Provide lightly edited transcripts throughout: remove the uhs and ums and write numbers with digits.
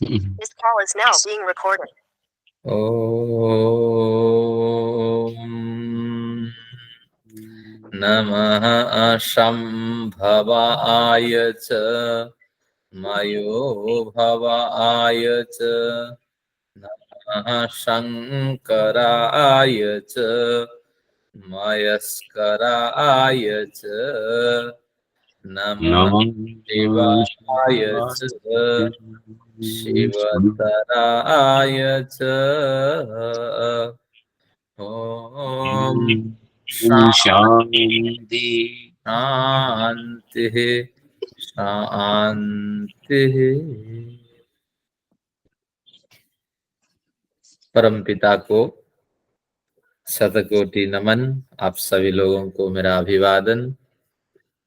This call is now being recorded. ॐ नमः शम्भवाय च मयोभवाय च नमः शङ्कराय च मयस्कराय च नमः शिवाय च शिवतराय च ॐ शांति शान्तिः शान्तिः। परमपिता को शतकोटि नमन। आप सभी लोगों को मेरा अभिवादन।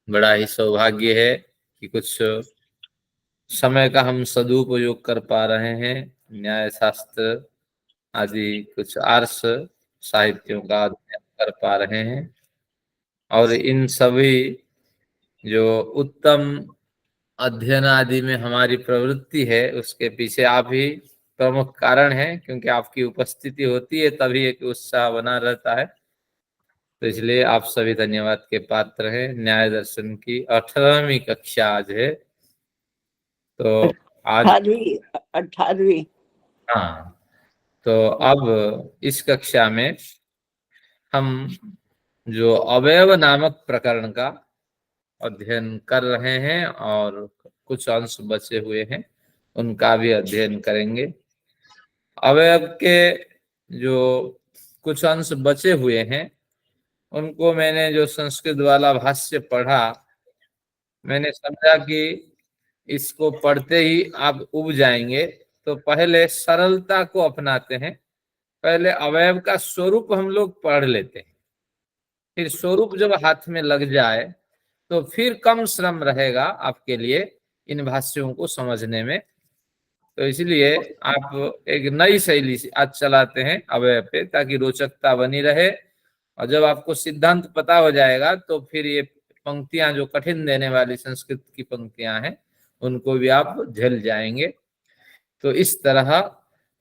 बड़ा ही सौभाग्य है कि कुछ समय का हम सदुपयोग कर पा रहे हैं। न्याय शास्त्र आदि कुछ आर्ष साहित्यों का अध्ययन कर पा रहे हैं और इन सभी जो उत्तम अध्ययन आदि में हमारी प्रवृत्ति है उसके पीछे आप ही प्रमुख कारण है, क्योंकि आपकी उपस्थिति होती है तभी एक उत्साह बना रहता है। तो इसलिए आप सभी धन्यवाद के पात्र हैं। न्याय दर्शन की 18वीं कक्षा आज है। तो आज 18वीं हाँ, तो अब इस कक्षा में हम जो अवयव नामक प्रकरण का अध्ययन कर रहे हैं और कुछ अंश बचे हुए हैं उनका भी अध्ययन करेंगे। अवयव के जो कुछ अंश बचे हुए हैं उनको मैंने जो संस्कृत वाला भाष्य पढ़ा, मैंने समझा कि इसको पढ़ते ही आप उब जाएंगे, तो पहले सरलता को अपनाते हैं। पहले अवयव का स्वरूप हम लोग पढ़ लेते हैं, फिर स्वरूप जब हाथ में लग जाए तो फिर कम श्रम रहेगा आपके लिए इन भाष्यों को समझने में। तो इसलिए आप एक नई शैली से आज चलाते हैं अवयव पे, ताकि रोचकता बनी रहे। और जब आपको सिद्धांत पता हो जाएगा तो फिर ये पंक्तियां जो कठिन देने वाली संस्कृत की पंक्तियां हैं उनको भी आप झेल जाएंगे। तो इस तरह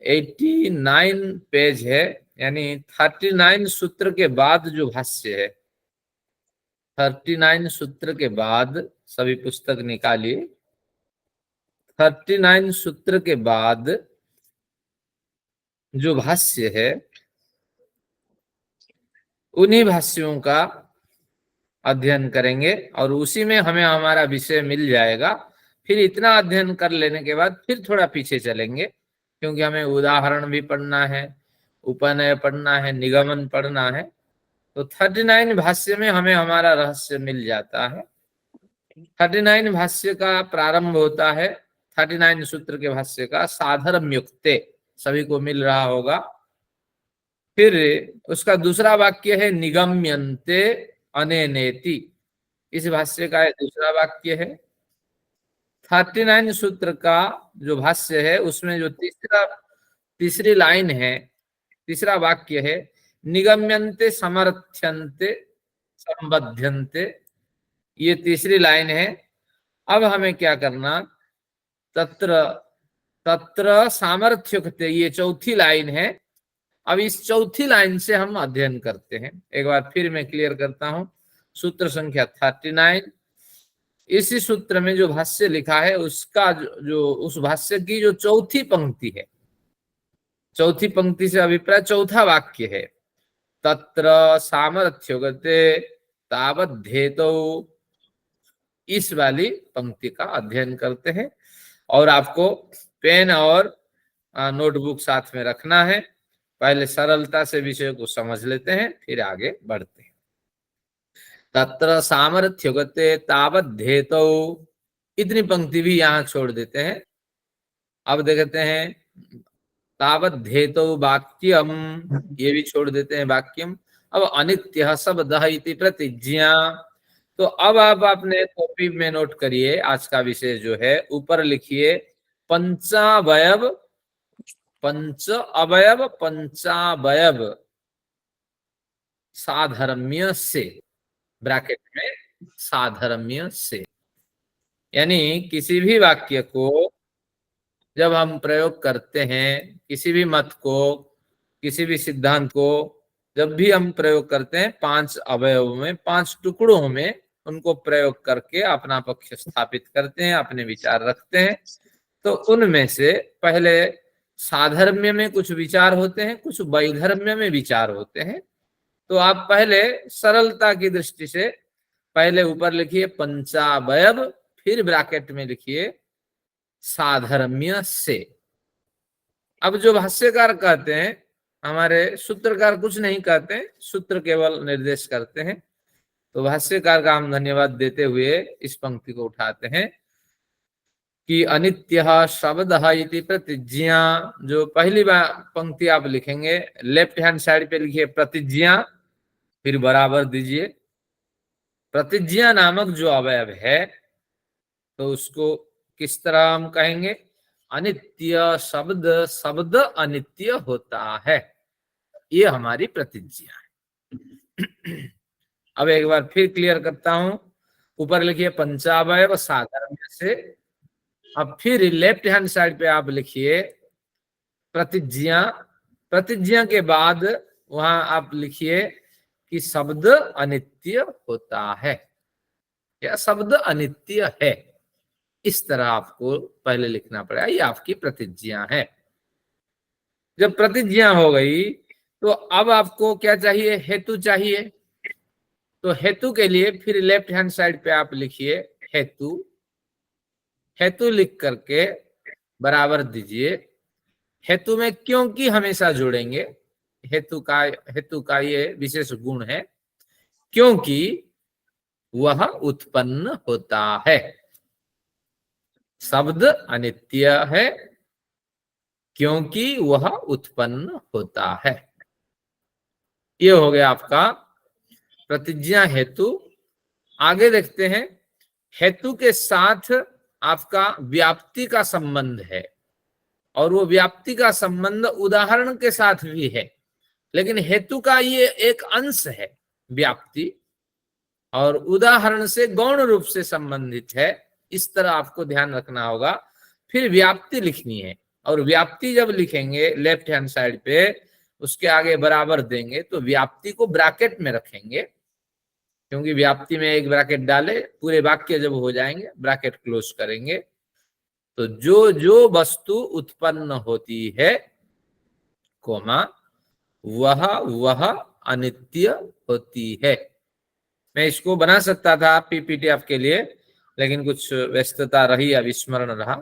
89 पेज है, यानी 39 सूत्र के बाद जो भाष्य है, 39 सूत्र के बाद सभी पुस्तक निकालिए। 39 सूत्र के बाद जो भाष्य है उन्हीं भाष्यों का अध्ययन करेंगे और उसी में हमें हमारा विषय मिल जाएगा। फिर इतना अध्ययन कर लेने के बाद फिर थोड़ा पीछे चलेंगे, क्योंकि हमें उदाहरण भी पढ़ना है, उपनय पढ़ना है, निगमन पढ़ना है। तो 39 भाष्य में हमें हमारा रहस्य मिल जाता है। 39 भाष्य का प्रारंभ होता है 39 सूत्र के भाष्य का साधर्म्युक्ते, सभी को मिल रहा होगा। फिर उसका दूसरा वाक्य है निगम्यन्ते अनेनेति, इस भाष्य का दूसरा वाक्य है। 39 सूत्र का जो भाष्य है उसमें जो तीसरी लाइन है, तीसरा वाक्य है निगम्यन्ते समर्थ्यन्ते संबध्यन्ते, ये तीसरी लाइन है। अब हमें क्या करना, तत्र तत्र सामर्थ्युक्ते, ये चौथी लाइन है। अब इस चौथी लाइन से हम अध्ययन करते हैं। एक बार फिर मैं क्लियर करता हूं, सूत्र संख्या 39, इसी सूत्र में जो भाष्य लिखा है उसका जो उस भाष्य की जो चौथी पंक्ति है, चौथी पंक्ति से अभिप्राय चौथा वाक्य है, तत्र सामर्थ्युक्ते तावद्धेतो, इस वाली पंक्ति का अध्ययन करते हैं। और आपको पेन और नोटबुक साथ में रखना है। पहले सरलता से विषय को समझ लेते हैं, फिर आगे बढ़ते हैं। तत्र सामर्थ्युक्ते तावद्धेतो, इतनी पंक्ति भी यहां छोड़ देते हैं। अब देखते हैं तावद्धेतो वाक्यम, ये भी छोड़ देते हैं वाक्यम। अब अनित्य शब्दः इति प्रतिज्ञा, तो अब आप अपने कॉपी में नोट करिए, आज का विषय जो है ऊपर लिखिए पंचावयव, पंच अवयव पंचावयव साधर्म्य से, ब्रैकेट में साधर्म्य से, यानी किसी भी वाक्य को जब हम प्रयोग करते हैं किसी भी मत को, किसी भी सिद्धांत को, जब भी हम प्रयोग करते हैं 5 अवयवों में, 5 टुकड़ों में उनको प्रयोग करके अपना पक्ष स्थापित करते हैं, अपने विचार रखते हैं। तो उनमें से पहले साधर्म्य में कुछ विचार होते हैं, कुछ वैधर्म्य में विचार होते हैं। तो आप पहले सरलता की दृष्टि से पहले ऊपर लिखिए पंचावयव, फिर ब्रैकेट में लिखिए साधर्म्य से। अब जो भाष्यकार कहते हैं, हमारे सूत्रकार कुछ नहीं कहते हैं, सूत्र केवल निर्देश करते हैं। तो भाष्यकार का हम धन्यवाद देते हुए इस पंक्ति को उठाते हैं कि अनित्य शब्द इति प्रतिज्ञा। जो पहली पंक्ति आप लिखेंगे, लेफ्ट हैंड साइड पे लिखिए प्रतिज्ञा, फिर बराबर दीजिए। प्रतिज्ञा नामक जो अवयव है तो उसको किस तरह हम कहेंगे? अनित्य शब्द, शब्द अनित्य होता है, ये हमारी प्रतिज्ञा है। अब एक बार फिर क्लियर करता हूं, ऊपर लिखिए पंचावयव साधर्म्य से। अब फिर लेफ्ट हैंड साइड पे आप लिखिए प्रतिज्ञा। प्रतिज्ञा के बाद वहां आप लिखिए कि शब्द अनित्य होता है या शब्द अनित्य है। इस तरह आपको पहले लिखना पड़ेगा, ये आपकी प्रतिज्ञा है। जब प्रतिज्ञा हो गई तो अब आपको क्या चाहिए? हेतु चाहिए। तो हेतु के लिए फिर लेफ्ट हैंड साइड पे आप लिखिए हेतु। हेतु लिख करके बराबर दीजिए। हेतु में क्योंकि हमेशा जोड़ेंगे। हेतु का ये विशेष गुण है, क्योंकि वह उत्पन्न होता है। शब्द अनित्य है क्योंकि वह उत्पन्न होता है। ये हो गया आपका प्रतिज्ञा हेतु। आगे देखते हैं, हेतु के साथ आपका व्याप्ति का संबंध है, और वो व्याप्ति का संबंध उदाहरण के साथ भी है, लेकिन हेतु का ये एक अंश है व्याप्ति, और उदाहरण से गौण रूप से संबंधित है। इस तरह आपको ध्यान रखना होगा। फिर व्याप्ति लिखनी है, और व्याप्ति जब लिखेंगे लेफ्ट हैंड साइड पे, उसके आगे बराबर देंगे तो व्याप्ति को ब्रैकेट में रखेंगे, क्योंकि व्याप्ति में एक ब्रैकेट डाले, पूरे वाक्य जब हो जाएंगे ब्रैकेट क्लोज करेंगे। तो जो जो वस्तु उत्पन्न होती है, कोमा, वह अनित्य होती है। मैं इसको बना सकता था पीपीटी आपके लिए, लेकिन कुछ व्यस्तता रही, अविस्मरण रहा।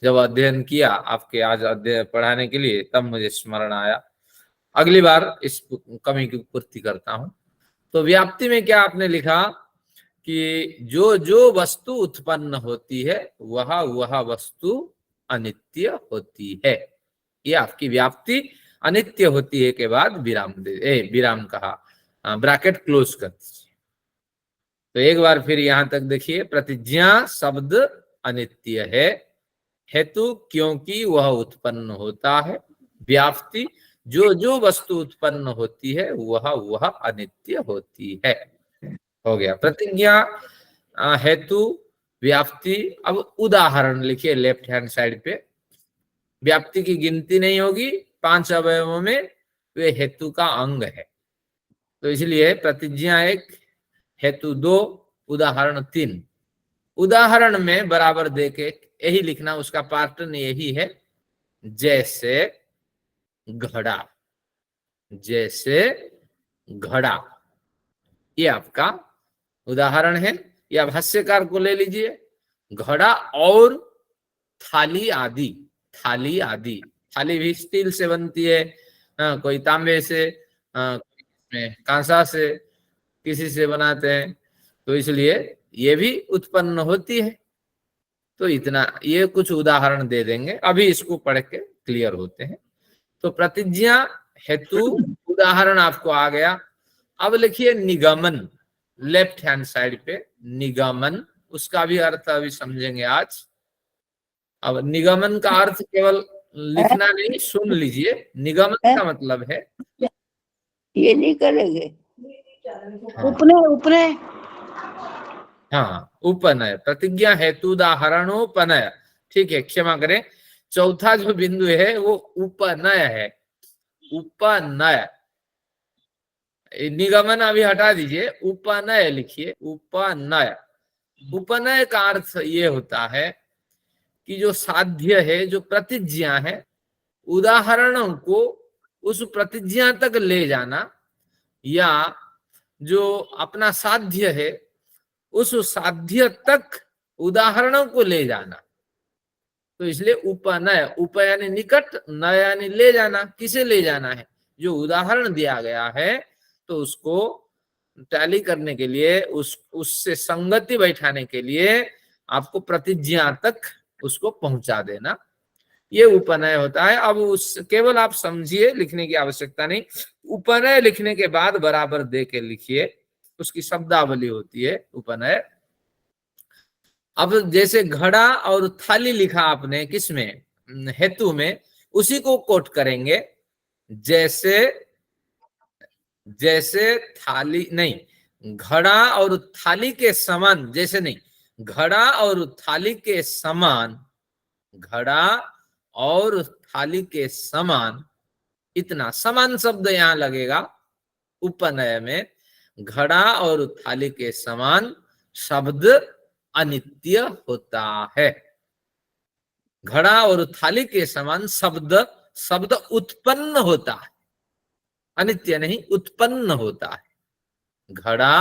जब अध्ययन किया आपके आज अध्ययन पढ़ाने के लिए, तब मुझे स्मरण आया। अगली बार इस कमी की पूर्ति करता हूं। तो व्याप्ति में क्या आपने लिखा कि जो जो वस्तु उत्पन्न होती है वह वस्तु अनित्य होती है। ये आपकी व्याप्ति अनित्य होती है के बाद विराम कहा, ब्रैकेट क्लोज कर दीजिए। तो एक बार फिर यहां तक देखिए, प्रतिज्ञा शब्द अनित्य है, हेतु क्योंकि वह उत्पन्न होता है, व्याप्ति जो जो वस्तु उत्पन्न होती है वह अनित्य होती है। हो गया प्रतिज्ञा, हेतु, व्याप्ति। अब उदाहरण लिखिए लेफ्ट हैंड साइड पे। व्याप्ति की गिनती नहीं होगी 5 अवयवों में, वे हेतु का अंग है। तो इसलिए प्रतिज्ञा 1, हेतु 2, उदाहरण 3। उदाहरण में बराबर देके यही लिखना, उसका पैटर्न यही है, जैसे घड़ा, जैसे घड़ा। ये आपका उदाहरण है, या भाष्यकार को ले लीजिए, घड़ा और थाली आदि। थाली आदि, थाली भी स्टील से बनती है, कोई तांबे से, कांसा से, किसी से बनाते हैं, तो इसलिए ये भी उत्पन्न होती है। तो इतना, ये कुछ उदाहरण दे देंगे, अभी इसको पढ़ के क्लियर होते हैं। तो प्रतिज्ञा, हेतु, उदाहरण आपको आ गया। अब लिखिए निगमन, लेफ्ट हैंड साइड पे निगमन, उसका भी अर्थ अभी समझेंगे आज। अब निगमन का अर्थ केवल लिखना नहीं, सुन लीजिए। निगमन का मतलब है, ये नहीं करेंगे, उपने उपने, हाँ, उपनय। प्रतिज्ञा हेतु उदाहरणोपनय, ठीक है, क्षमा करें। चौथा जो बिंदु है वो उपनय है। उपनय, निगमन अभी हटा दीजिए, उपनय लिखिए, उपनय। उपनय का अर्थ ये होता है कि जो साध्य है, जो प्रतिज्ञा है, उदाहरणों को उस प्रतिज्ञा तक ले जाना, या जो अपना साध्य है उस साध्य तक उदाहरणों को ले जाना। तो इसलिए उपनय, उप यानी निकट, नय यानी ले जाना। किसे ले जाना है? जो उदाहरण दिया गया है तो उसको टैली करने के लिए, उससे संगति बैठाने के लिए आपको प्रतिज्ञा तक उसको पहुंचा देना, ये उपनय होता है। अब उस केवल आप समझिए, लिखने की आवश्यकता नहीं। उपनय लिखने के बाद बराबर दे के लिखिए, उसकी शब्दावली होती है उपनय। अब जैसे घड़ा और थाली लिखा आपने, किसमें? हेतु में, उसी को कोट करेंगे। जैसे, जैसे थाली नहीं, घड़ा और थाली के समान, जैसे नहीं, घड़ा और थाली के समान, घड़ा और थाली के समान, इतना समान शब्द यहां लगेगा उपनय में। घड़ा और थाली के समान शब्द अनित्य होता है। घड़ा और थाली के समान शब्द, शब्द उत्पन्न होता है, अनित्य नहीं, उत्पन्न होता है। घड़ा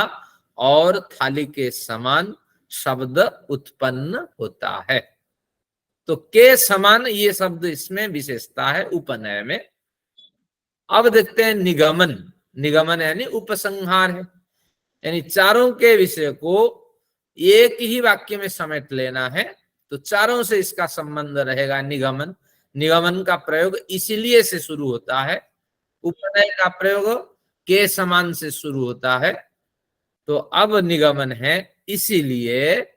और थाली के समान शब्द उत्पन्न होता है। तो के समान ये शब्द इसमें विशेषता है उपनय में। अब देखते हैं निगमन। निगमन यानी उपसंहार है, यानी चारों के विषय को एक ही वाक्य में समेट लेना है, तो चारों से इसका संबंध रहेगा निगमन। निगमन का प्रयोग इसीलिए से शुरू होता है, उपनय का प्रयोग के समान से शुरू होता है। तो अब निगमन है इसीलिए,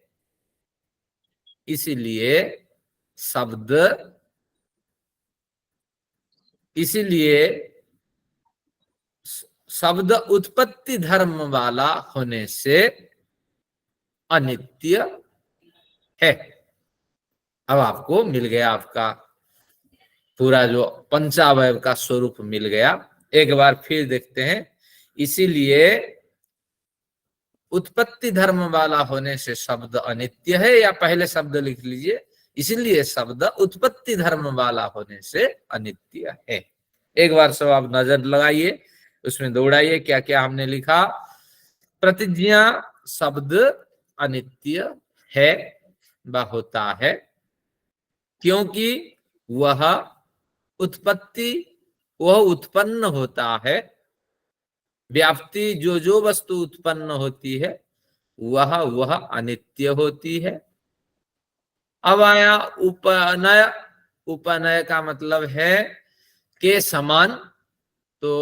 इसीलिए शब्द, इसीलिए शब्द उत्पत्ति धर्म वाला होने से अनित्य है। अब आपको मिल गया, आपका पूरा जो पंचावयव का स्वरूप मिल गया। एक बार फिर देखते हैं। इसीलिए उत्पत्ति धर्म वाला होने से शब्द अनित्य है, या पहले शब्द लिख लीजिए, इसलिए शब्द उत्पत्ति धर्म वाला होने से अनित्य है। एक बार सब आप नजर लगाइए, उसमें दौड़ाइए क्या क्या हमने लिखा। प्रतिज्ञा शब्द अनित्य है व होता है, क्योंकि वह उत्पत्ति, वह उत्पन्न होता है। व्याप्ति, जो वस्तु उत्पन्न होती है वह अनित्य होती है। अब आया उपनय। उपनय का मतलब है के समान, तो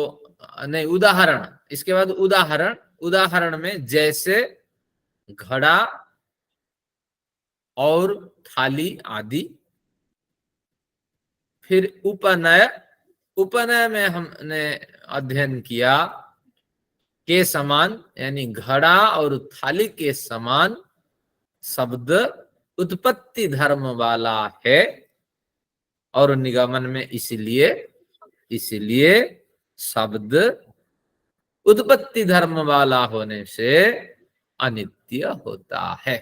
नहीं, उदाहरण। इसके बाद उदाहरण। उदाहरण में जैसे, घड़ा और थाली आदि। फिर उपनय। उपनय में हमने अध्ययन किया के समान, यानी घड़ा और थाली के समान शब्द उत्पत्ति धर्म वाला है, और निगमन में इसलिए, इसलिए शब्द उत्पत्ति धर्म वाला होने से अनित्य होता है।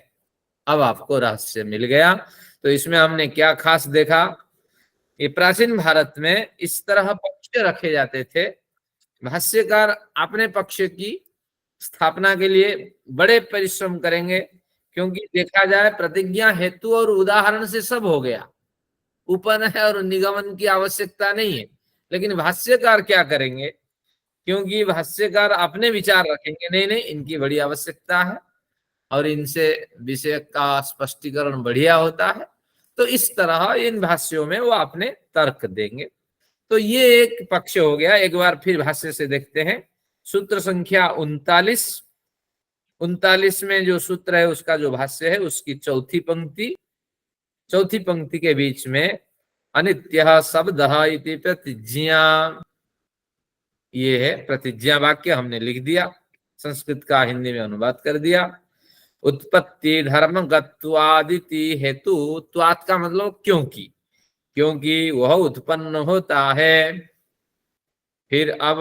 अब आपको रहस्य मिल गया। तो इसमें हमने क्या खास देखा? ये प्राचीन भारत में इस तरह पक्ष रखे जाते थे। भाष्यकार अपने पक्ष की स्थापना के लिए बड़े परिश्रम करेंगे, क्योंकि देखा जाए प्रतिज्ञा, हेतु और उदाहरण से सब हो गया, उपनय और निगमन की आवश्यकता नहीं है। लेकिन भाष्यकार क्या करेंगे? क्योंकि भाष्यकार अपने विचार रखेंगे, नहीं नहीं इनकी बड़ी आवश्यकता है और इनसे विषय का स्पष्टीकरण बढ़िया होता है, तो इस तरह इन भाष्यों में वो अपने तर्क देंगे। तो ये एक पक्ष हो गया। एक बार फिर भाष्य से देखते हैं। सूत्र संख्या 39। 39 में जो सूत्र है उसका जो भाष्य है उसकी चौथी पंक्ति, चौथी पंक्ति के बीच में अनित्य शब्द इति प्रतिज्ञा, ये है प्रतिज्ञा वाक्य, हमने लिख दिया, संस्कृत का हिंदी में अनुवाद कर दिया। उत्पत्ति धर्म गत्वादिति हेतु, त्वात् का मतलब क्योंकि, क्योंकि वह उत्पन्न होता है। फिर अब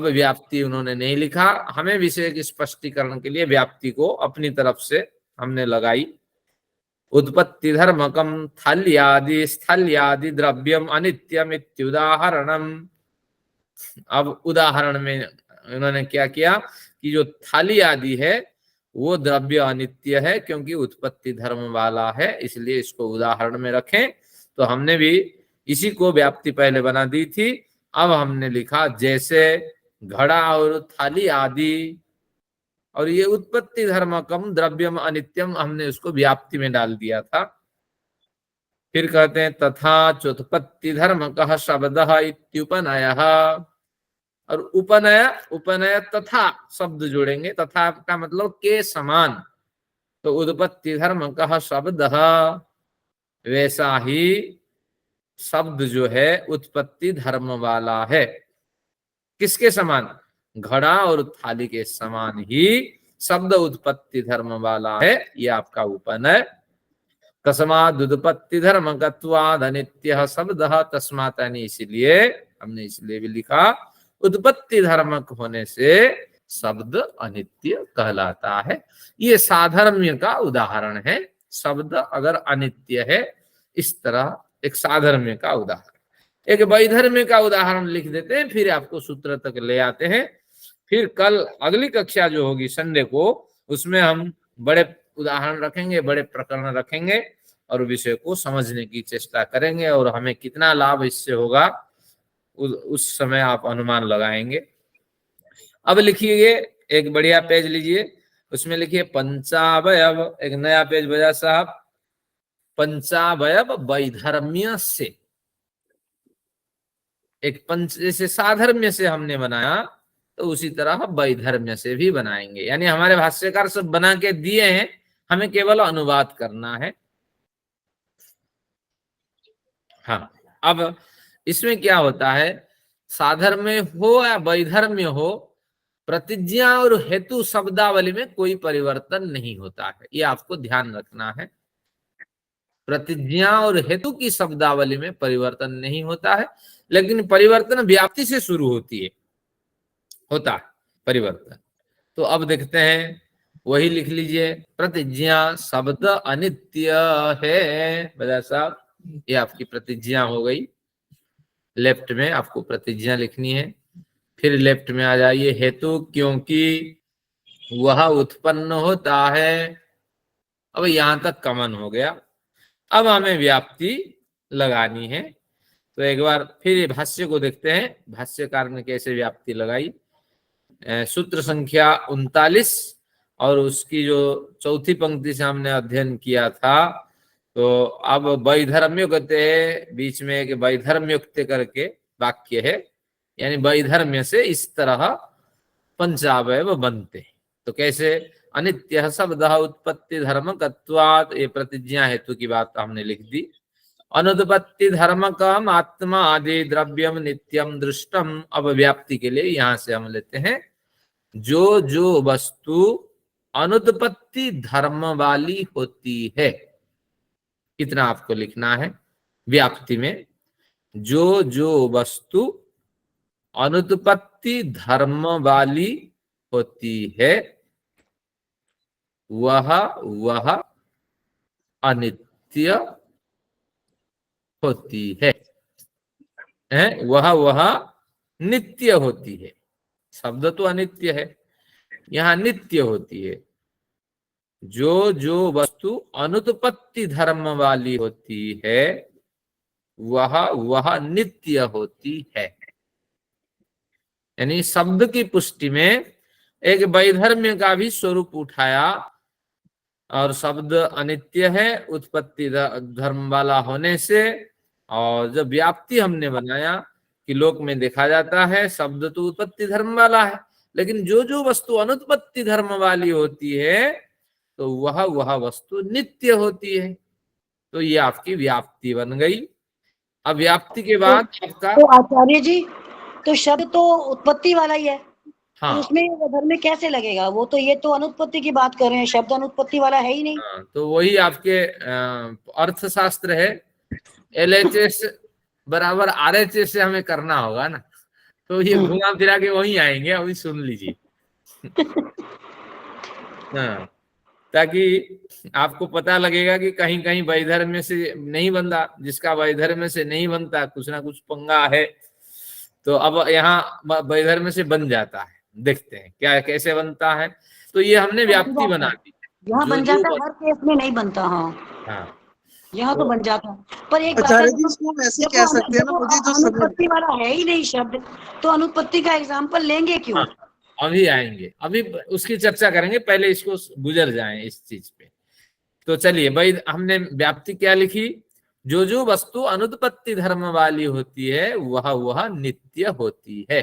व्याप्ति उन्होंने नहीं लिखा, हमें विषय के स्पष्टीकरण के लिए व्याप्ति को अपनी तरफ से हमने लगाई। उत्पत्ति धर्मकम स्थल्यादि द्रव्यम अनित्यम इत्युदाहरणम। अब उदाहरण में उन्होंने क्या किया कि जो थाली आदि है वो द्रव्य अनित्य है, क्योंकि उत्पत्ति धर्म वाला है, इसलिए इसको उदाहरण में रखें। तो हमने भी इसी को व्याप्ति पहले बना दी थी। अब हमने लिखा जैसे घड़ा और थाली आदि, और ये उत्पत्ति धर्मकम द्रव्यम अनित्यम हमने उसको व्याप्ति में डाल दिया था। फिर कहते हैं तथा चोत्पत्ति धर्मकः शब्दः इत्युपनयः। और उपनय तथा शब्द जोड़ेंगे, तथा का मतलब के समान। तो उत्पत्ति धर्मकः शब्दः, वैसा ही शब्द जो है उत्पत्ति धर्म वाला है। किसके समान? घड़ा और थाली के समान ही शब्द उत्पत्ति धर्म वाला है। ये आपका उपनय। तस्माद् उत्पत्ति धर्मकत्वाद् अनित्यः शब्दः, तस्मात् यानी इसलिए, हमने इसलिए भी लिखा उत्पत्ति धर्मक होने से शब्द अनित्य कहलाता है। ये साधर्म्य का उदाहरण है। शब्द अगर अनित्य है, इस तरह एक साधर्म्य का उदाहरण। एक वैधर्म्य का उदाहरण लिख देते हैं, फिर आपको सूत्र तक ले आते हैं। फिर कल अगली कक्षा जो होगी संडे को, उसमें हम बड़े उदाहरण रखेंगे, बड़े प्रकरण रखेंगे और विषय को समझने की चेष्टा करेंगे, और हमें कितना लाभ इससे होगा उस समय आप अनुमान लगाएंगे। अब लिखिए, एक बढ़िया पेज लीजिए, उसमें लिखिए पंचावयव। एक नया पेज बजा साहब। पंचावयव वैधर्म्य से, एक पंच जैसे साधर्म्य से हमने बनाया, तो उसी तरह वैधर्म्य से भी बनाएंगे। यानी हमारे भाष्यकार सब बना के दिए हैं, हमें केवल अनुवाद करना है। हाँ, अब इसमें क्या होता है, साधर्म्य हो या वैधर्म्य हो, प्रतिज्ञा और हेतु शब्दावली में कोई परिवर्तन नहीं होता है। ये आपको ध्यान रखना है। प्रतिज्ञा और हेतु की शब्दावली में परिवर्तन नहीं होता है, लेकिन परिवर्तन व्याप्ति से शुरू होता है परिवर्तन। तो अब देखते हैं, वही लिख लीजिए, प्रतिज्ञा शब्द अनित्य है। बजा साहब, ये आपकी प्रतिज्ञा हो गई। लेफ्ट में आपको प्रतिज्ञा लिखनी है। फिर लेफ्ट में आ जाइए, हेतु क्योंकि वह उत्पन्न होता है। अब यहां तक कमन हो गया। अब हमें व्याप्ति लगानी है। तो एक बार फिर भाष्य को देखते हैं, भाष्यकार ने कैसे व्याप्ति लगाई। सूत्र संख्या 39 और उसकी जो चौथी पंक्ति से हमने अध्ययन किया था। तो अब वैधर्म्युक्त है, बीच में एक वैधर्म्युक्त करके वाक्य है, यानी वैधर्म्य से इस तरह पंचावयव बनते हैं। तो कैसे? अनित्य शब्द उत्पत्ति धर्मकत्वात्, ये प्रतिज्ञा हेतु की बात हमने लिख दी। अनुत्पत्ति धर्मकम आत्मा आदि द्रव्यम नित्यम दृष्टम। अब व्याप्ति के लिए यहां से हम लेते हैं, जो जो वस्तु अनुत्पत्ति धर्म वाली होती है, इतना आपको लिखना है व्याप्ति में। जो जो वस्तु अनुत्पत्ति धर्म वाली होती है, वह अनित्य होती है, वह नित्य होती है। शब्द तो अनित्य है, यहाँ नित्य होती है। जो जो वस्तु अनुत्पत्ति धर्म वाली होती है, वह नित्य होती है। यानी शब्द की पुष्टि में एक वैधर्म्य का भी स्वरूप उठाया, और शब्द अनित्य है उत्पत्ति धर्म वाला होने से। और जब व्याप्ति हमने बनाया कि लोक में देखा जाता है शब्द तो उत्पत्ति धर्म वाला है, लेकिन जो जो वस्तु अनुत्पत्ति धर्म वाली होती है, तो वह वस्तु नित्य होती है। तो ये आपकी व्याप्ति बन गई। अब व्याप्ति के बाद आपका, तो आचार्य जी, तो शब्द तो उत्पत्ति वाला ही है। हाँ, तो उसमें धर्म में कैसे लगेगा? वो तो, ये तो अनुत्पत्ति की बात कर रहे हैं, शब्द अनुत्पत्ति वाला है ही नहीं। तो वही आपके अर्थशास्त्र है LHS बराबर RHS से हमें करना होगा ना, तो ये घुमा फिरा के वहीं आएंगे, अभी सुन लीजिए। हाँ, ताकि आपको पता लगेगा कि कहीं कहीं वैधर्म्य से नहीं बनता, जिसका वैधर्म्य से नहीं बनता कुछ ना कुछ पंगा है, तो अब यहाँ वैधर्म्य से बन जाता है। देखते हैं क्या कैसे बनता है। तो ये हमने व्याप्ति बना दी, यहाँ जो बन जो जाता है, हर केस में नहीं बनता। हाँ, हाँ, यहाँ तो बन जाता है। पर एक बात है, आचार्य जी इसको हम ऐसे कह सकते हैं ना, मुझे जो समझ अनुत्पत्ति वाला है ही नहीं शब्द, तो अनुत्पत्ति का एग्जाम्पल लेंगे क्यों? हाँ, अभी आएंगे, अभी उसकी चर्चा करेंगे, पहले इसको गुजर जाएं इस चीज पे। तो चलिए भाई, हमने व्याप्ति क्या लिखी, जो जो वस्तु अनुत्पत्ति धर्म वाली होती है वह वह नित्य होती है।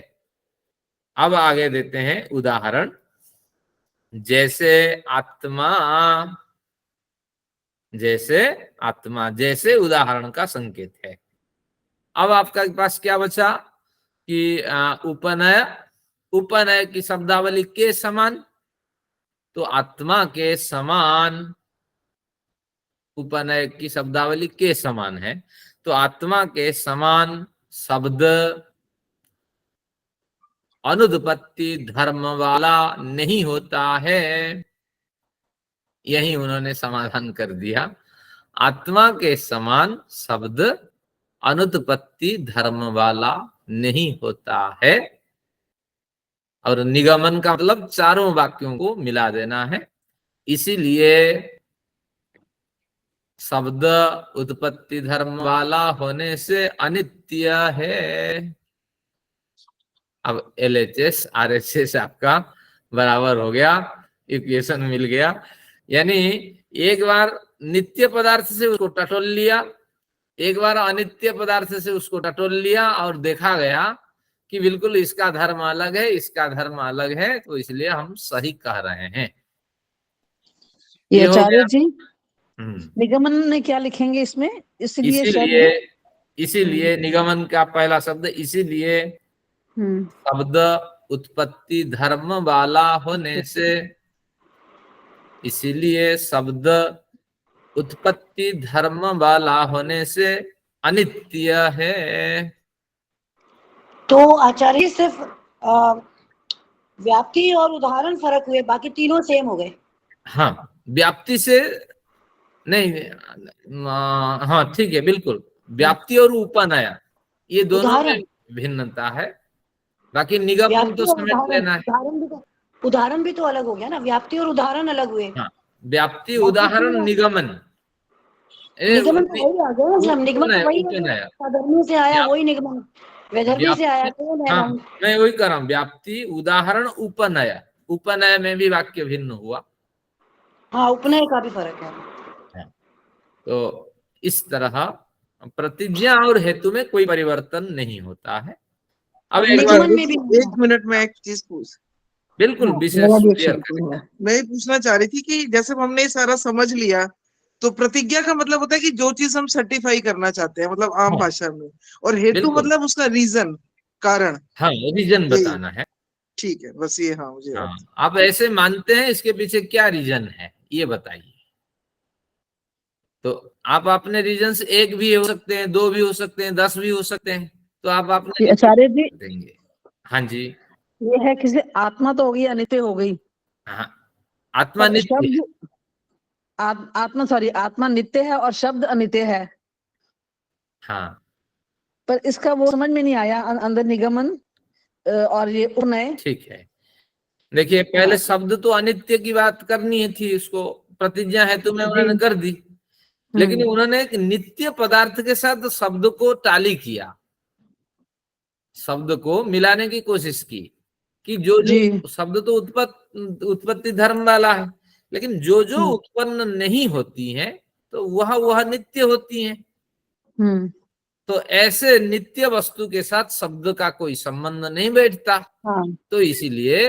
अब आगे देते हैं उदाहरण, जैसे आत्मा, जैसे आत्मा, जैसे उदाहरण का संकेत है। अब आपका पास क्या बचा कि उपनय, उपनय की शब्दावली के समान, तो आत्मा के समान, उपनय की शब्दावली के समान है, तो आत्मा के समान शब्द अनुत्पत्ति धर्म वाला नहीं होता है। यही उन्होंने समाधान कर दिया, आत्मा के समान शब्द अनुत्पत्ति धर्म वाला नहीं होता है। और निगमन का मतलब चारों वाक्यों को मिला देना है, इसीलिए शब्द उत्पत्ति धर्म वाला होने से अनित्य है। अब LHS RHS आपका बराबर हो गया, इक्वेशन मिल गया। यानी एक बार नित्य पदार्थ से उसको टटोल लिया, एक बार अनित्य पदार्थ से उसको टटोल लिया, और देखा गया कि बिल्कुल इसका धर्म अलग है, इसका धर्म अलग है, तो इसलिए हम सही कह रहे हैं। ये हो आचार्य गया। जी निगमन में क्या लिखेंगे इसमें? इसीलिए इसीलिए निगमन का पहला शब्द, इसीलिए शब्द उत्पत्ति धर्म वाला होने से, इसीलिए शब्द उत्पत्ति धर्म वाला होने से अनित्य है। तो आचार्य सिर्फ व्याप्ति और उदाहरण फर्क हुए, बाकी तीनों सेम हो गए। हाँ, व्याप्ति से नहीं, हाँ ठीक है, बिल्कुल, व्याप्ति और उपनय ये दोनों में भिन्नता है, बाकी निगमन तो समझ लेना है। उदाहरण भी तो अलग हो गया ना, व्याप्ति और उदाहरण अलग हुए। हाँ, व्याप्ति उदाहरण निगमन, निगमन तो वही आ गया ना, निगमन तो वही उपनय धर्मी से आया, वही निगमन वैधर्मी से आया। तो हाँ, मैं वही कर रहा हूँ, व्याप्ति उदाहरण उपनय, उपनय में भी वाक्य भिन्न हुआ। हाँ, उपनय का भी फर्क है। तो इस तरह प्रतिज्ञा और हेतु में कोई परिवर्तन नहीं होता है। अब निगमन में भी एक मिनट में एक चीज पूछ, बिल्कुल विशेष मैं ये पूछना चाह रही थी कि जैसे हमने ये सारा समझ लिया, तो प्रतिज्ञा का मतलब होता है कि जो चीज हम सर्टिफाई करना चाहते हैं, मतलब आम भाषा में, और हेतु मतलब उसका रीजन, कारण। हाँ, रीजन बताना है। ठीक है, बस ये। हाँ, मुझे आप ऐसे मानते हैं, इसके पीछे क्या रीजन है ये बताइए। तो आप अपने रीजन से एक भी हो सकते हैं, दो भी हो सकते हैं, 10 भी हो सकते हैं, तो आप अपने आचार्य जी देंगे। हाँ जी, ये है किसी आत्मा तो हो गई, अनित्य हो गई। हाँ, आत्मा नित्य, आत्मा सॉरी आत्मा नित्य है और शब्द अनित्य है। हाँ, पर इसका वो समझ में नहीं आया अंदर निगमन और ये उपनय। ठीक है, देखिए पहले शब्द तो अनित्य की बात करनी थी, उसको प्रतिज्ञा हेतु में उन्होंने कर दी, लेकिन उन्होंने एक नित्य पदार्थ के साथ शब्द को टाली किया, शब्द को मिलाने की कोशिश की कि जो जो शब्द तो उत्पत्ति धर्म वाला है, लेकिन जो जो उत्पन्न नहीं होती हैं तो वह नित्य होती हैं। तो ऐसे नित्य वस्तु के साथ शब्द का कोई संबंध नहीं बैठता। तो इसीलिए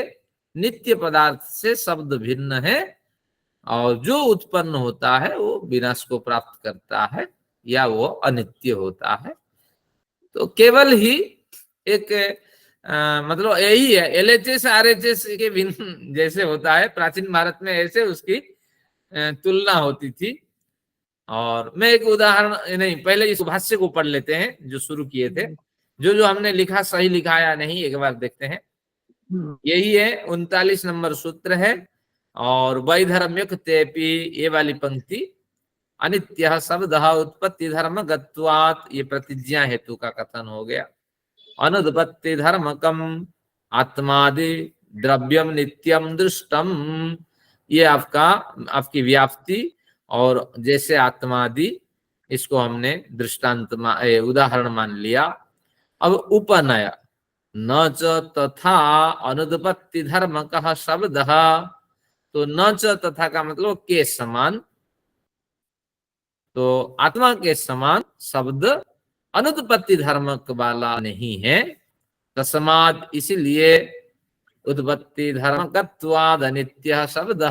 नित्य पदार्थ से शब्द भिन्न है, और जो उत्पन्न होता है वो विनाश को प्राप्त करता है या वो अनित्य होता है। तो केवल ही एक मतलब यही है, LHS RHS के भिन्न जैसे होता है, प्राचीन भारत में ऐसे उसकी तुलना होती थी और मैं एक उदाहरण नहीं, पहले इस भाष्य को पढ़ लेते हैं जो शुरू किए थे। जो जो हमने लिखा सही लिखा या नहीं एक बार देखते हैं। यही है 39 नंबर सूत्र है। और वैधर्म्यक तेपी, ये वाली पंक्ति, अनित्य शब्द उत्पत्ति धर्म गत्वात्, ये प्रतिज्ञा हेतु का कथन हो गया। अनुत्पत्ति धर्मकम आत्मादि द्रव्यम नित्यम दृष्टम, ये आपकी व्याप्ति और जैसे आत्मादि, इसको हमने दृष्टांत उदाहरण मान लिया। अब उपनय, न च तथा अनुत्पत्ति धर्म कह शब्द, तो न च तथा का मतलब के समान, तो आत्मा के समान शब्द अनुत्पत्ति धर्म वाला नहीं है। तस्मात्, इसीलिए उत्पत्ति धर्मकत्वाद अनित्य शब्द,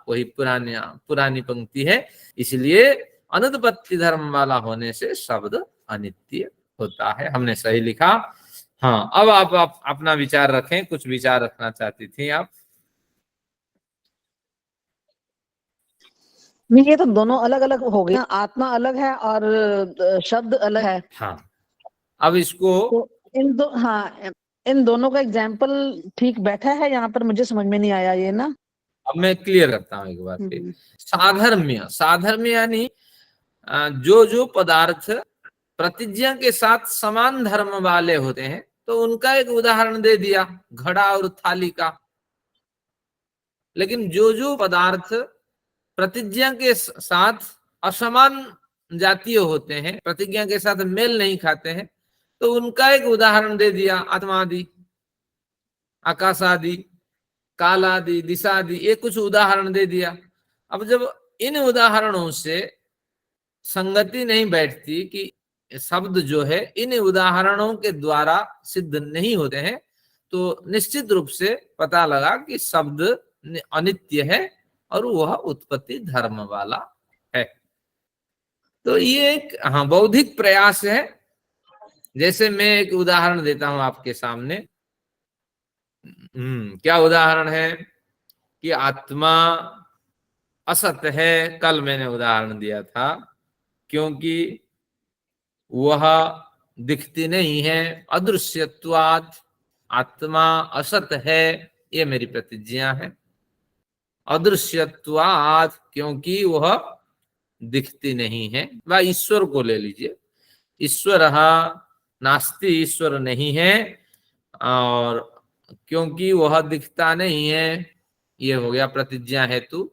वही पुरानी पंक्ति है, इसलिए अनुत्पत्ति धर्म वाला होने से शब्द अनित्य होता है। हमने सही लिखा। हाँ, अब आप अपना विचार रखें, कुछ विचार रखना चाहती थी आप। नहीं, ये तो दोनों अलग अलग हो गए, आत्मा अलग है और शब्द अलग है। हाँ, अब इसको तो इन दोनों का एग्जाम्पल ठीक बैठा है यहाँ पर, मुझे समझ में नहीं आया ये ना। अब मैं क्लियर करता हूँ एक बार फिर। साधर्म्य, साधर्म्य यानी जो जो पदार्थ प्रतिज्ञा के साथ समान धर्म वाले होते हैं, तो उनका एक उदाहरण दे दिया, घड़ा और थाली का। लेकिन जो जो पदार्थ प्रतिज्ञा के साथ असमान जातीय होते हैं, प्रतिज्ञा के साथ मेल नहीं खाते हैं, तो उनका एक उदाहरण दे दिया, आत्मा आदि, आकाश आदि, काल आदि, दिशा आदि, ये कुछ उदाहरण दे दिया। अब जब इन उदाहरणों से संगति नहीं बैठती कि शब्द जो है इन उदाहरणों के द्वारा सिद्ध नहीं होते हैं, तो निश्चित रूप से पता लगा कि शब्द अनित्य है और वह उत्पत्ति धर्म वाला है। तो ये एक बौद्धिक प्रयास है। जैसे मैं एक उदाहरण देता हूं आपके सामने। क्या उदाहरण है कि आत्मा असत है, कल मैंने उदाहरण दिया था, क्योंकि वह दिखती नहीं है, अदृश्यत्वात् आत्मा असत है, ये मेरी प्रतिज्ञा है। अदृश्यत्वात्, क्योंकि वह दिखती नहीं है। वह ईश्वर को ले लीजिए, ईश्वर नास्ति, ईश्वर नहीं है, और क्योंकि वह दिखता नहीं है, ये हो गया प्रतिज्ञा हेतु।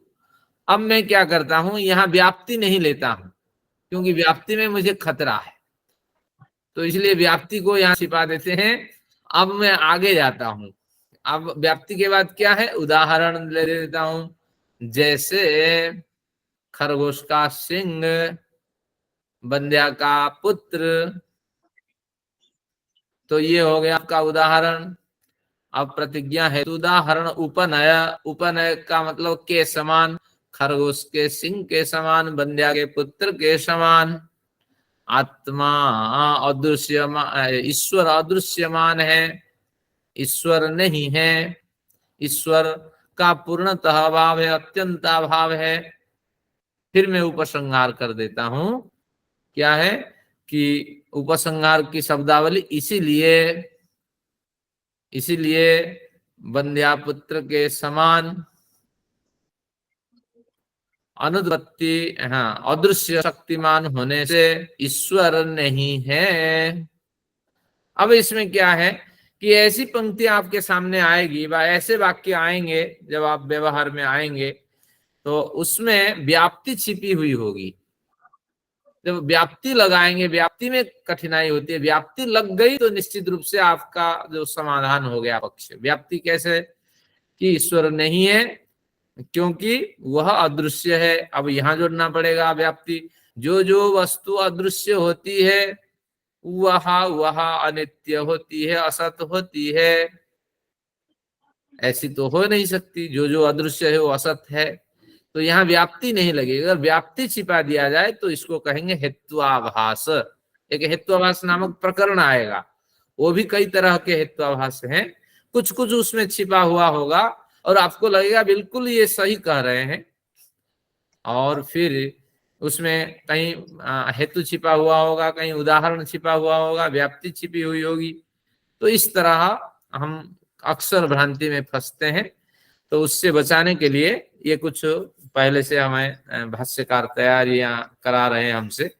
अब मैं क्या करता हूं, यहां व्याप्ति नहीं लेता हूं, क्योंकि व्याप्ति में मुझे खतरा है, तो इसलिए व्याप्ति को यहां छिपा देते हैं। अब मैं आगे जाता हूं। अब व्याप्ति के बाद क्या है, उदाहरण ले देता हूं। जैसे खरगोश का सिंह, बंध्या का पुत्र, तो ये हो गया आपका उदाहरण। अब प्रतिज्ञा है उदाहरण उपनय, उपनय का मतलब के समान, खरगोश के सिंह के समान, बंध्या के पुत्र के समान। आत्मा अदृश्यमान, ईश्वर अदृश्यमान है, ईश्वर नहीं है, ईश्वर का पूर्णतः अभाव है, अत्यंत अभाव है। फिर मैं उपसंहार कर देता हूं, क्या है कि उपसंहार की शब्दावली, इसीलिए बंध्या पुत्र के समान, अनुत्पत्ति अदृश्य शक्तिमान होने से ईश्वर नहीं है। अब इसमें क्या है कि ऐसी पंक्ति आपके सामने आएगी, ऐसे वाक्य आएंगे जब आप व्यवहार में आएंगे, तो उसमें व्याप्ति छिपी हुई होगी। जब व्याप्ति लगाएंगे, व्याप्ति में कठिनाई होती है, व्याप्ति लग गई तो निश्चित रूप से आपका जो समाधान हो गया पक्ष। व्याप्ति कैसे कि ईश्वर नहीं है क्योंकि वह अदृश्य है। अब यहां जोड़ना पड़ेगा व्याप्ति, जो जो वस्तु अदृश्य होती है वह अनित्य होती है, असत होती है। ऐसी तो हो नहीं सकती, जो जो अदृश्य है वो असत है, तो यहाँ व्याप्ति नहीं लगेगी। अगर व्याप्ति छिपा दिया जाए तो इसको कहेंगे हेत्वाभास। एक हेत्वाभास नामक प्रकरण आएगा, वो भी कई तरह के हेत्वाभास हैं, कुछ कुछ उसमें छिपा हुआ होगा और आपको लगेगा बिल्कुल ये सही कह रहे हैं, और फिर उसमें कहीं हेतु छिपा हुआ होगा, कहीं उदाहरण छिपा हुआ होगा, व्याप्ति छिपी हुई होगी। तो इस तरह हम अक्सर भ्रांति में फंसते हैं। तो उससे बचाने के लिए ये कुछ पहले से हमें भाष्यकार तैयारियां करा रहे हैं हमसे,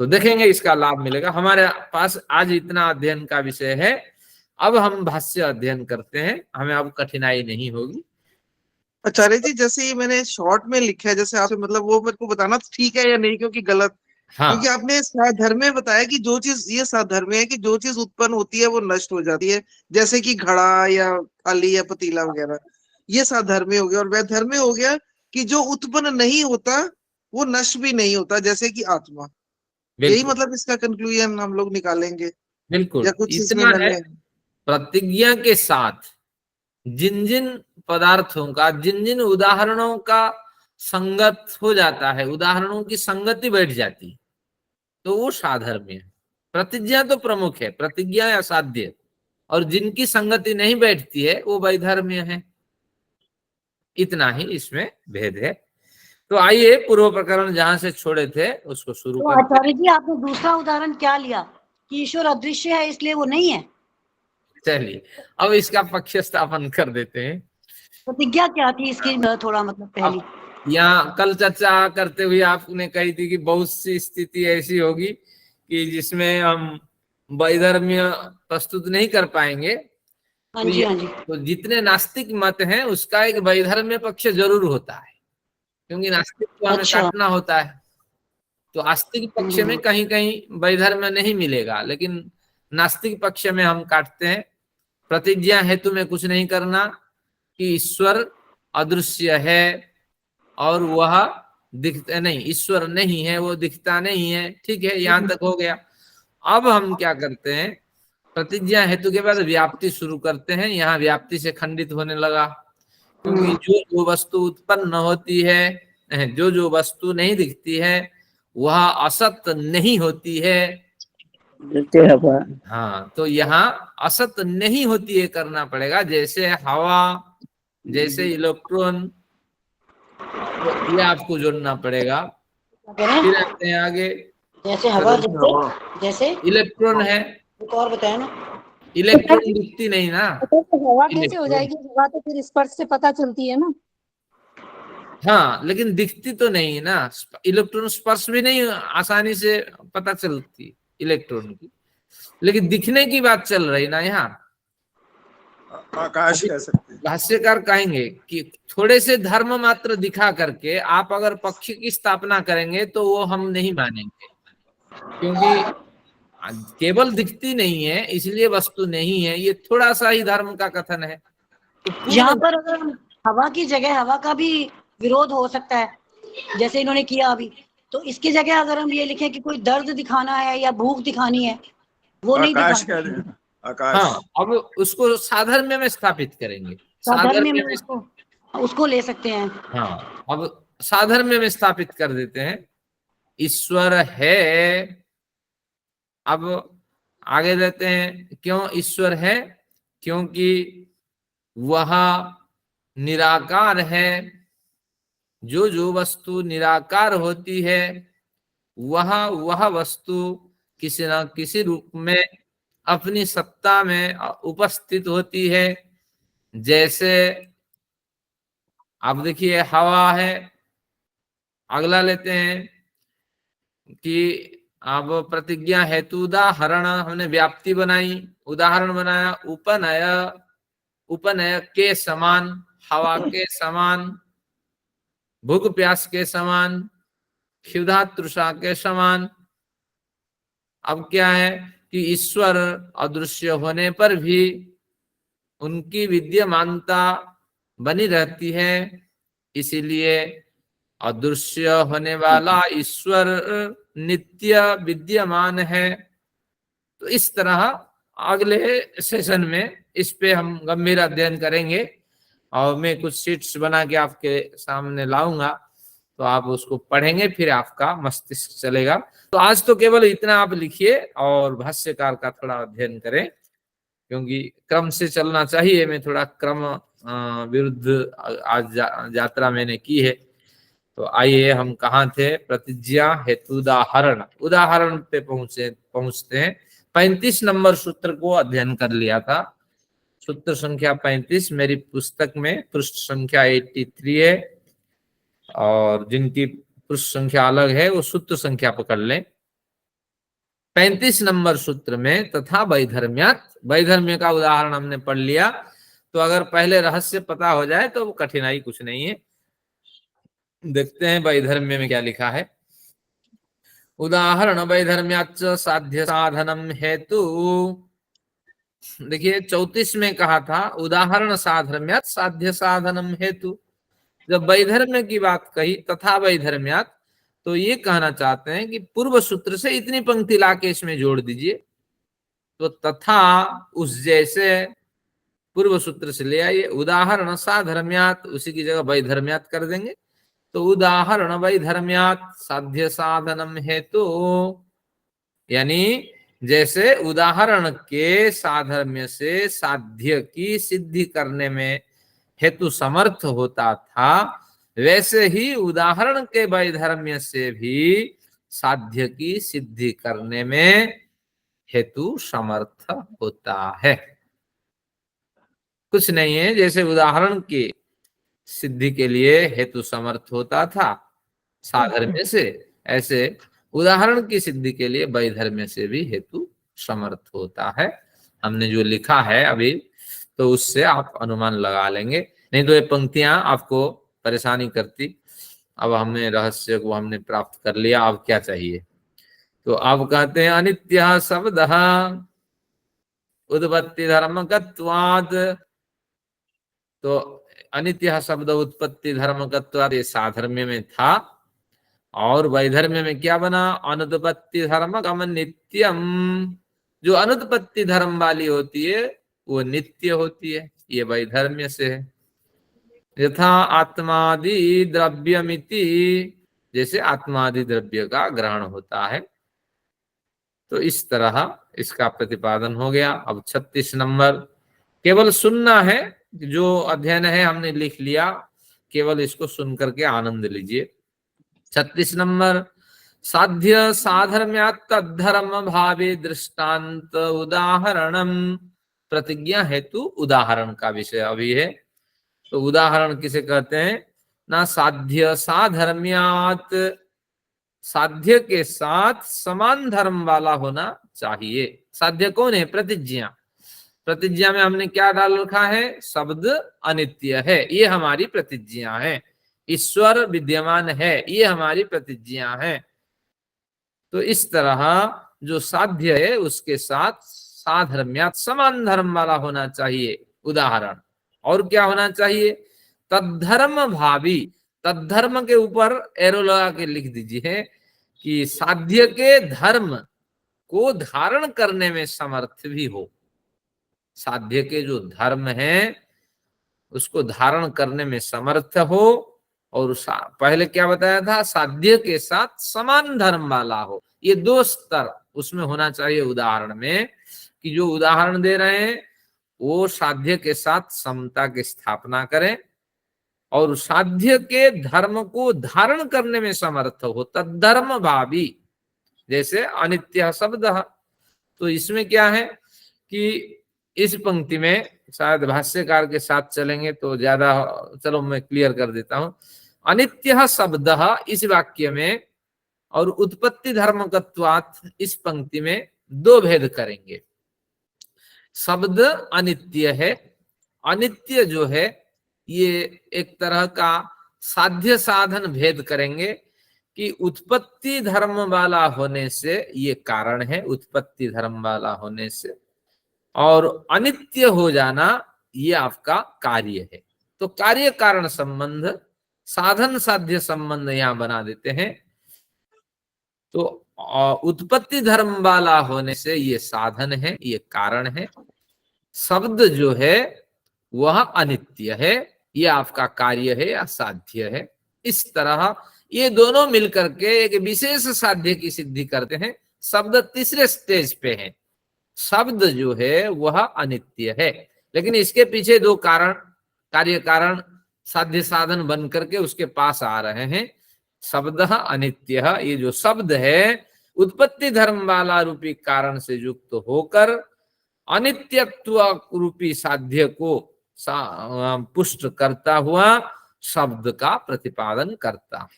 तो देखेंगे इसका लाभ मिलेगा। हमारे पास आज इतना अध्ययन का विषय है, अब हम भाष्य अध्ययन करते हैं, हमें अब कठिनाई नहीं होगी। आचार्य जी, जैसे ये मैंने शॉर्ट में लिखा है, जैसे आपसे मतलब वो मेरे को बताना ठीक है या नहीं, क्योंकि गलत, क्योंकि हाँ आपने साधर्म में बताया कि जो चीज, ये साधर्म है कि जो चीज उत्पन्न होती है वो नष्ट हो जाती है, जैसे कि घड़ा या थाली या पतीला वगैरह, ये साधर्म हो गया। और वैधर्म हो गया कि जो उत्पन्न नहीं होता वो नष्ट भी नहीं होता, जैसे कि आत्मा। यही बिल्कुल मतलब इसका कंक्लूजन हम लोग निकालेंगे, या बिल्कुल कुछ इसमें इतना है। मैंने। प्रतिज्ञा के साथ जिन जिन पदार्थों का, जिन जिन उदाहरणों का संगत हो जाता है, उदाहरणों की संगति बैठ जाती, तो वो साधर्म्य है। प्रतिज्ञा तो प्रमुख है, प्रतिज्ञा असाध्य, और जिनकी संगति नहीं बैठती है वो वैधर्म्य है। इतना ही इसमें भेद है। तो आइए पूर्व प्रकरण जहां से छोड़े थे उसको शुरू तो करते हैं। आचार्य जी आपने दूसरा उदाहरण क्या लिया कि ईश्वर अदृश्य है इसलिए वो नहीं है? चलिए अब इसका पक्ष स्थापन कर देते हैं। प्रतिज्ञा क्या थी इसकी, थोड़ा मतलब पहली। यहाँ कल चर्चा करते हुए आपने कही थी कि बहुत सी स्थिति ऐसी होगी कि जिसमें हम वैधर्म्य प्रस्तुत नहीं कर पाएंगे। हाँ तो जी, हाँ जी। तो जितने नास्तिक मत हैं उसका एक वैधर्म्य पक्ष जरूर होता है, क्योंकि नास्तिक को हमें अच्छा। काटना होता है। तो आस्तिक पक्ष में कहीं कहीं वैधर्म्य नहीं मिलेगा, लेकिन नास्तिक पक्ष में हम काटते हैं। प्रतिज्ञा हेतु में कुछ नहीं करना कि ईश्वर अदृश्य है और वह दिखता नहीं, ईश्वर नहीं है, वो दिखता नहीं है। ठीक है, यहां तक हो गया। अब हम क्या करते हैं, प्रतिज्ञा हेतु के बाद व्याप्ति शुरू करते हैं। यहाँ व्याप्ति से खंडित होने लगा, क्योंकि जो जो वस्तु उत्पन्न होती है, जो जो वस्तु नहीं दिखती है, वह असत नहीं होती है। जैसे हवा। हाँ, तो यहाँ असत नहीं होती है करना पड़ेगा, जैसे हवा, जैसे इलेक्ट्रॉन, तो ये आपको जोड़ना पड़ेगा। क्या कह रहे फिर हैं? आते हैं आगे, जैसे हवा, जैसे इलेक्ट्रॉन है। एक और बताया ना। इलेक्ट्रॉन दिखती नहीं ना, तो हवा कैसे हो इलेक्ट्रॉन। जाएगी? हवा तो फिर स्पर्श से पता चलती है ना। हाँ, लेकिन दिखती तो नहीं है ना। इलेक्ट्रॉन स्पर्श भी नहीं आसानी से पता चलती इलेक्ट्रॉन की, लेकिन दिखने की बात चल रही ना यहाँ। आकाश कह सकते हैं। भाष्यकार कहेंगे कि थोड़े से धर्म मात्र दिखा करके आप अगर पक्ष की स्थापना करेंगे तो वो हम नहीं मानेंगे, क्योंकि केवल दिखती नहीं है इसलिए वस्तु नहीं है, ये थोड़ा सा ही धर्म का कथन है। तो यहाँ पूर्ण पर अगर हम हवा की जगह, हवा का भी विरोध हो सकता है जैसे इन्होंने किया अभी, तो इसकी जगह अगर हम ये लिखें कि कोई दर्द दिखाना है या भूख दिखानी है, वो नहीं आकाश दिखा कह सकते। देना, आकाश। हाँ, अब उसको साधर्म्य में स्थापित करेंगे। साधर्म्य में साधर्म्य में, उसको ले सकते हैं। हाँ, अब साधर्म्य में स्थापित कर देते हैं। ईश्वर है, अब आगे देते हैं क्यों ईश्वर है, क्योंकि वह निराकार है। जो जो वस्तु निराकार होती है वह वस्तु किसी न किसी रूप में अपनी सत्ता में उपस्थित होती है। जैसे अब देखिए हवा है, अगला लेते हैं कि अब प्रतिज्ञा हेतु उदाहरण, हमने व्याप्ति बनाई, उदाहरण बनाया, उपनय, उपनय के समान, हवा के समान, भूख प्यास के समान, क्षुधा तृषा के समान। अब क्या है कि ईश्वर अदृश्य होने पर भी उनकी विद्यमानता बनी रहती है, इसीलिए अदृश्य होने वाला ईश्वर नित्य विद्यमान है। तो इस तरह अगले सेशन में इस पे हम गंभीर अध्ययन करेंगे, और मैं कुछ शीट्स बना के आपके सामने लाऊंगा, तो आप उसको पढ़ेंगे, फिर आपका मस्तिष्क चलेगा। तो आज तो केवल इतना आप लिखिए और भाष्यकार का थोड़ा अध्ययन करें, क्योंकि क्रम से चलना चाहिए। मैं थोड़ा क्रम विरुद्ध आज यात्रा मैंने की है, तो आइए हम कहाँ थे, प्रतिज्ञा हेतु उदाहरण, उदाहरण पे पहुंचते हैं। 35 नंबर सूत्र को अध्ययन कर लिया था, सूत्र संख्या 35 मेरी पुस्तक में पृष्ठ संख्या 83 है, और जिनकी पृष्ठ संख्या अलग है वो सूत्र संख्या पकड़ लें। 35 नंबर सूत्र में तथा वैधर्म्यात्, वैधर्म्य का उदाहरण हमने पढ़ लिया। तो अगर पहले रहस्य पता हो जाए तो कठिनाई कुछ नहीं है। देखते हैं वैधर्म्य में क्या लिखा है। उदाहरण वैधर्म्याच्च साध्य साधनम हेतु, देखिए 34 में कहा था उदाहरण साधर्म्यात् साध्य साधनम हेतु। जब वैधर्म्य की बात कही तथा वैधर्म्यात्, तो ये कहना चाहते हैं कि पूर्व सूत्र से इतनी पंक्ति लाके इसमें जोड़ दीजिए। तो तथा उस जैसे पूर्व सूत्र से ले आइए, उदाहरण साधर्म्यात् उसी की जगह वैधर्म्यात् कर देंगे। तो उदाहरण वैधर्म्यात् साध्य साधनम हेतु, यानी जैसे उदाहरण के साधर्म्य से साध्य की सिद्धि करने में हेतु समर्थ होता था, वैसे ही उदाहरण के वैधर्म्य से भी साध्य की सिद्धि करने में हेतु समर्थ होता है। कुछ नहीं है, जैसे उदाहरण की सिद्धि के लिए हेतु समर्थ होता था साधर्म्य से, ऐसे उदाहरण की सिद्धि के लिए वैधर्म्य से भी हेतु समर्थ होता है। हमने जो लिखा है अभी, तो उससे आप अनुमान लगा लेंगे, नहीं तो ये पंक्तियां आपको परेशानी करती। अब हमने रहस्य को हमने प्राप्त कर लिया, अब क्या चाहिए। तो अब कहते हैं अनित्य शब्द उत्पत्ति धर्मकत्वात्, तो अनित्य शब्द उत्पत्ति धर्मकत्वात् ये साधर्म्य में था, और वैधर्म्य में क्या बना, अनुत्पत्ति धर्मकम नित्यम। जो अनुत्पत्ति धर्म वाली होती है वो नित्य होती है, ये वैधर्म्य से है। यथा आत्मादि द्रव्यमिति, जैसे आत्मादि द्रव्य का ग्रहण होता है। तो इस तरह इसका प्रतिपादन हो गया। अब 36 नंबर केवल सुनना है, जो अध्ययन है हमने लिख लिया, केवल इसको सुन करके आनंद लीजिए। 36 नंबर साध्य साधर्म्यात् तद्धर्म भावे दृष्टांत उदाहरणम, प्रतिज्ञा हेतु उदाहरण का विषय अभी है। तो उदाहरण किसे कहते हैं ना, साध्य साधर्म्यात्, साध्य के साथ समान धर्म वाला होना चाहिए। साध्य कौन है, प्रतिज्ञा। प्रतिज्ञा में हमने क्या डाल रखा है, शब्द अनित्य है, ये हमारी प्रतिज्ञा है। ईश्वर विद्यमान है, ये हमारी प्रतिज्ञा है। तो इस तरह जो साध्य है उसके साथ साधर्म्यात् समान धर्म वाला होना चाहिए उदाहरण। और क्या होना चाहिए, तद्धर्म भावी, तद्धर्म के ऊपर एरो लगा के लिख दीजिए कि साध्य के धर्म को धारण करने में समर्थ भी हो। साध्य के जो धर्म है उसको धारण करने में समर्थ हो, और पहले क्या बताया था, साध्य के साथ समान धर्म वाला हो। ये दो स्तर उसमें होना चाहिए उदाहरण में, कि जो उदाहरण दे रहे हैं वो साध्य के साथ समता की स्थापना करें और साध्य के धर्म को धारण करने में समर्थ हो, तद्धर्म भावी। जैसे अनित्य शब्द, तो इसमें क्या है कि इस पंक्ति में शायद भाष्यकार के साथ चलेंगे तो ज्यादा, चलो मैं क्लियर कर देता हूं। अनित्य शब्द इस वाक्य में और उत्पत्ति धर्मकत्वात् इस पंक्ति में दो भेद करेंगे। शब्द अनित्य है, अनित्य जो है ये एक तरह का साध्य साधन भेद करेंगे कि उत्पत्ति धर्म वाला होने से ये कारण है, उत्पत्ति धर्म वाला होने से, और अनित्य हो जाना ये आपका कार्य है। तो कार्य कारण संबंध, साधन साध्य संबंध यहां बना देते हैं। तो उत्पत्ति धर्म वाला होने से ये साधन है, ये कारण है। शब्द जो है वह अनित्य है, ये आपका कार्य है या साध्य है। इस तरह ये दोनों मिलकर के एक विशेष साध्य की सिद्धि करते हैं। शब्द तीसरे स्टेज पे है, शब्द जो है वह अनित्य है, लेकिन इसके पीछे दो कारण, कार्य कारण साध्य साधन बन करके उसके पास आ रहे हैं। शब्द अनित्य, ये जो शब्द है उत्पत्ति धर्म वाला रूपी कारण से युक्त होकर अनित्यत्व रूपी साध्य को पुष्ट करता हुआ शब्द का प्रतिपादन करता है।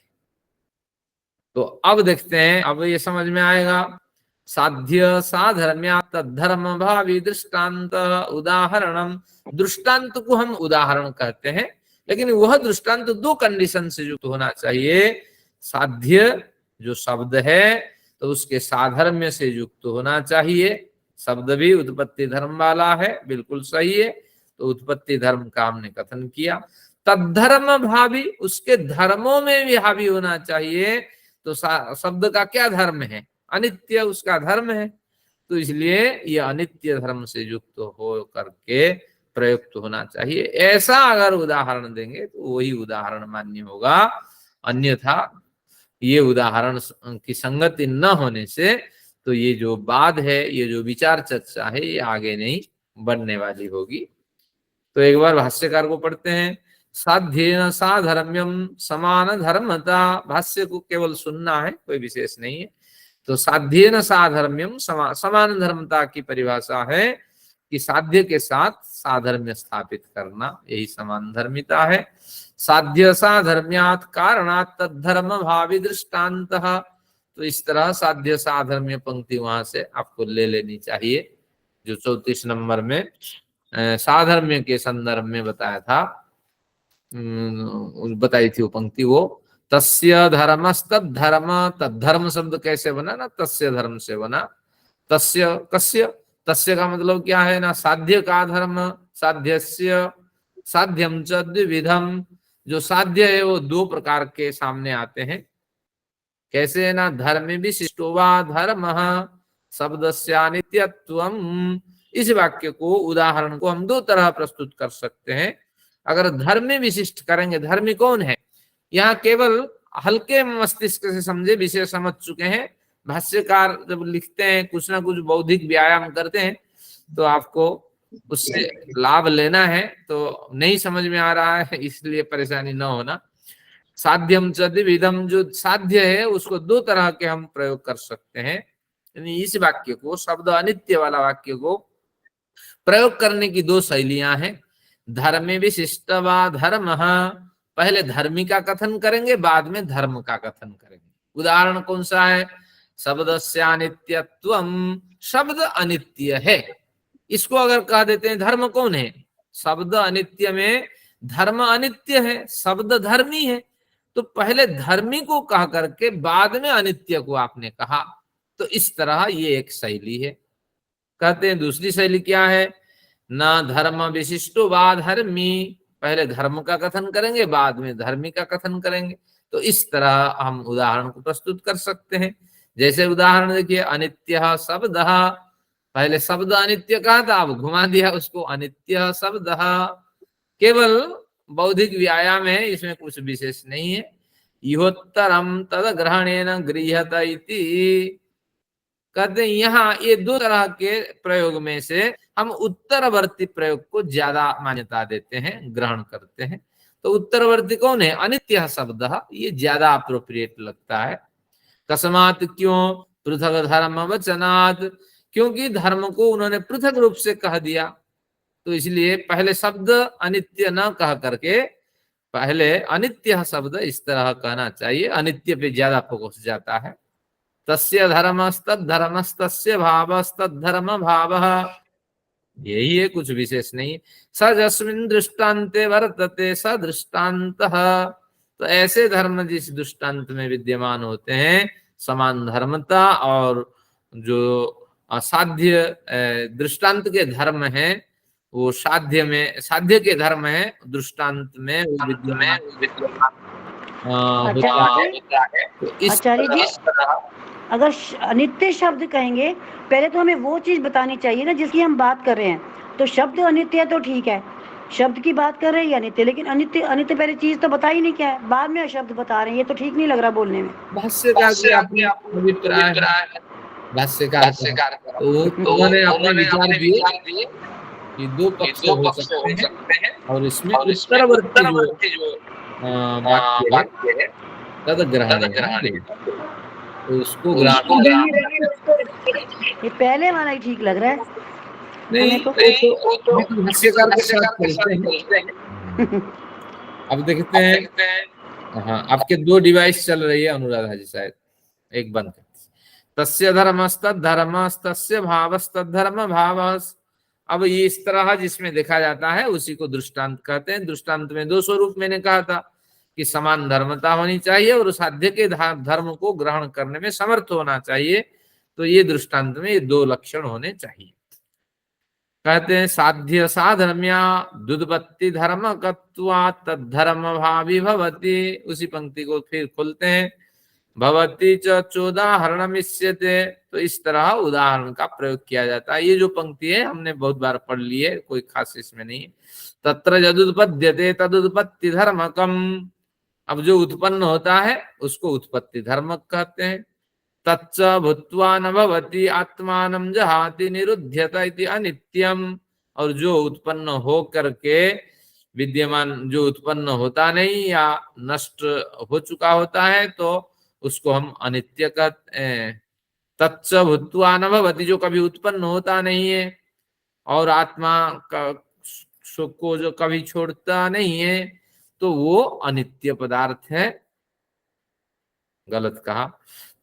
तो अब देखते हैं, अब ये समझ में आएगा। साध्य साधर्म्या तद्धर्म भावी दृष्टांत उदाहरणम। दृष्टांत को हम उदाहरण कहते हैं, लेकिन वह दृष्टांत दो कंडीशन से युक्त होना चाहिए। साध्य जो शब्द है तो उसके साधर्म्य से युक्त होना चाहिए। शब्द भी उत्पत्ति धर्म वाला है, बिल्कुल सही है, तो उत्पत्ति धर्म का हमने कथन किया। तद्धर्म भावी, उसके धर्मों में भी हावी होना चाहिए। तो शब्द का क्या धर्म है? अनित्य उसका धर्म है, तो इसलिए यह अनित्य धर्म से युक्त हो करके प्रयुक्त होना चाहिए। ऐसा अगर उदाहरण देंगे तो वही उदाहरण मान्य होगा, अन्यथा ये उदाहरण की संगति न होने से तो ये जो वाद है, ये जो विचार चर्चा है, ये आगे नहीं बढ़ने वाली होगी। तो एक बार भाष्यकार को पढ़ते हैं। साध्येन साधर्म्यम समान धर्मता। भाष्य को केवल सुनना है, कोई विशेष नहीं है। तो साध्येन साधर्म्यम समान धर्मता की परिभाषा है कि साध्य के साथ साधर्म्य स्थापित करना, यही समान धर्मिता है। साध्य साधर्म्यात् कारणात् तद्धर्म भावी दृष्टांत। तो इस तरह साध्य साधर्म्य पंक्ति वहां से आपको ले लेनी चाहिए, जो 34 नंबर में साधर्म्य के संदर्भ में बताया था, बताई थी वो पंक्ति। वो तस्य धर्मस्तद धर्म, तद्धर्म शब्द कैसे बना ना, तस्य धर्म से बना। तस्य कस्य, तस्य का मतलब क्या है ना, साध्य का धर्म। साध्यस्य साध्यम च द्विविधम। जो साध्य है वो दो प्रकार के सामने आते हैं। कैसे है ना, धर्म विशिष्टो वा धर्म शब्दस्यानित्यत्वम। इस वाक्य को, उदाहरण को हम दो तरह प्रस्तुत कर सकते हैं। अगर धर्म विशिष्ट करेंगे, धर्मी कौन है, यहाँ केवल हल्के मस्तिष्क से समझे, विषय समझ चुके हैं। भाष्यकार जब लिखते हैं, कुछ ना कुछ बौद्धिक व्यायाम करते हैं, तो आपको उससे लाभ लेना है। तो नहीं समझ में आ रहा है इसलिए परेशानी न होना। साध्यम च द्विविधम, जो साध्य है उसको दो तरह के हम प्रयोग कर सकते हैं। यानी इस वाक्य को, शब्द अनित्य वाला वाक्य को प्रयोग करने की दो शैलियां हैं। धर्म विशिष्ट वा धर्म, पहले धर्मी का कथन करेंगे, बाद में धर्म का कथन करेंगे। उदाहरण कौन सा है? शब्दस्यानित्यत्वम, शब्द अनित्य है, इसको अगर कह देते हैं धर्म कौन है, शब्द अनित्य में धर्म अनित्य है, शब्द धर्मी है। तो पहले धर्मी को कह करके बाद में अनित्य को आपने कहा। तो इस तरह ये एक शैली है। कहते हैं दूसरी शैली क्या है, न धर्म विशिष्टो वा धर्मी, पहले धर्म का कथन करेंगे, बाद में धर्मी का कथन करेंगे। तो इस तरह हम उदाहरण को प्रस्तुत कर सकते हैं। जैसे उदाहरण देखिए, अनित्य शब्द, पहले शब्द अनित्य कहा था, अब घुमा दिया उसको, अनित्य शब्द। केवल बौद्धिक व्यायाम है, इसमें कुछ विशेष नहीं है। इहोत्तरम तद ग्रहणेन गृह्यत इति। कहते हैं यहाँ ये दो तरह के प्रयोग में से हम उत्तरवर्ती प्रयोग को ज्यादा मान्यता देते हैं, ग्रहण करते हैं। तो उत्तरवर्ती कौन है? अनित्य शब्द, ये ज्यादा अप्रोप्रिएट लगता है। कस्मात्, क्यों? पृथक धर्म वचनात्, क्योंकि धर्म को उन्होंने पृथक रूप से कह दिया। तो इसलिए पहले शब्द अनित्य न कह करके पहले अनित्य शब्द इस तरह कहना चाहिए, अनित्य पे ज्यादा फोकस जाता है। तस्य धर्मस्तद धर्मस्तस्य भावस्तद धर्म भावः, यही है, कुछ विशेष नहीं। सजस्मिन् दृष्टान्ते वर्तते स दृष्टान्तः, तो ऐसे धर्म जिस दृष्टांत में विद्यमान होते हैं, समान धर्मता और जो असाध्य दृष्टांत के धर्म है वो साध्य में, साध्य के धर्म है दृष्टांत में वो विद्यमान होता है। तो आचार्य जी, अगर अनित्य शब्द कहेंगे, पहले तो हमें वो चीज बतानी चाहिए ना जिसकी हम बात कर रहे हैं। तो शब्द अनित्य है तो ठीक है, शब्द की बात कर रहे हैं अनित्य, लेकिन अनित्य अनित्य पहले चीज तो बता ही नहीं क्या है, बाद में शब्द बता रहे हैं, ये तो ठीक नहीं लग रहा बोलने में। भाष्यकार तो उन्होंने अपने विचार दिए कि दो पक्ष हो सकते हैं और इसमें उत्तरवर्ती जो वाक्य है तद ग्रहण, तो उसको ग्रहण। ये पहले वाला ही ठीक लग रहा है नहीं, हमें तो। वो तो भाष्यकार के साथ चलते हैं। अब देखते हैं, हाँ आपके 2 डिवाइस चल रही है अनुराधा जी, शायद एक बंद कर। तस्य धर्मस्तद धर्मस्तस्य भावस्तद धर्म भावस। अब ये इस तरह जिसमें देखा जाता है उसी को दृष्टांत कहते हैं। दृष्टांत में 2 स्वरूप मैंने कहा था कि समान धर्मता होनी चाहिए और साध्य के धर्म को ग्रहण करने में समर्थ होना चाहिए। तो ये दृष्टांत में ये 2 लक्षण होने चाहिए। कहते हैं साध्य साधर्म्या दुदपत्ति धर्म कत्वा तद्धर्म भावी भवति। उसी पंक्ति को फिर खोलते हैं, भवति च चोदाहरणमिष्यते। तो इस तरह उदाहरण का प्रयोग किया जाता है। ये जो पंक्ति है हमने बहुत बार पढ़ ली है, कोई खास इसमें नहीं है। तत्र यदुत्पद्यते तदुत्पत्ति धर्मकम। अब जो उत्पन्न होता है उसको उत्पत्ति धर्मक कहते हैं। तच्च भूत्वा न भवति आत्मानं जहाति निरुध्यत इति अनित्यम। और जो उत्पन्न हो करके विद्यमान, जो उत्पन्न होता नहीं या नष्ट हो चुका होता है, तो उसको हम अनित्य कहते हैं। तच्च भूत्वा न भवति, जो कभी उत्पन्न होता नहीं है, और आत्मा को जो कभी छोड़ता नहीं है, तो वो अनित्य पदार्थ है। गलत कहा।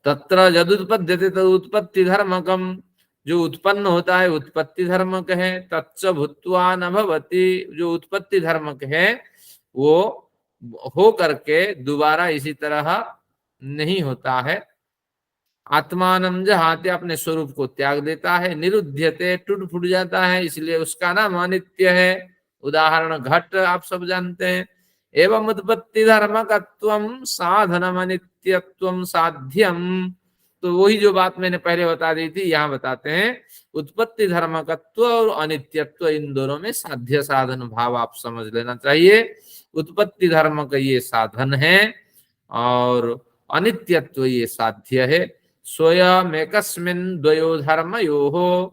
तत्र यदुत्पद्यते तदुत्पत्ति धर्मकम। जो उत्पन्न होता है उत्पत्ति धर्मक है। तच्च भूत्वा न भवति, जो उत्पत्ति धर्मक है वो हो करके दोबारा इसी तरह नहीं होता है। आत्मानं जहाते, अपने स्वरूप को त्याग देता है। निरुध्यते, टूट फूट जाता है, इसलिए उसका नाम अनित्य है। उदाहरण घट आप सब जानते हैं। एवं उत्पत्ति धर्मकत्वम साधनम अनित्यत्वम साध्यम। तो वही जो बात मैंने पहले बता दी थी, यहाँ बताते हैं उत्पत्ति धर्मकत्व और अनित्यत्व, इन दोनों में साध्य साधन भाव आप समझ लेना चाहिए। उत्पत्ति धर्म का ये साधन है और अनित्यत्व ये साध्य है। स्वयं एकस्मिन् द्वयो धर्मयोः,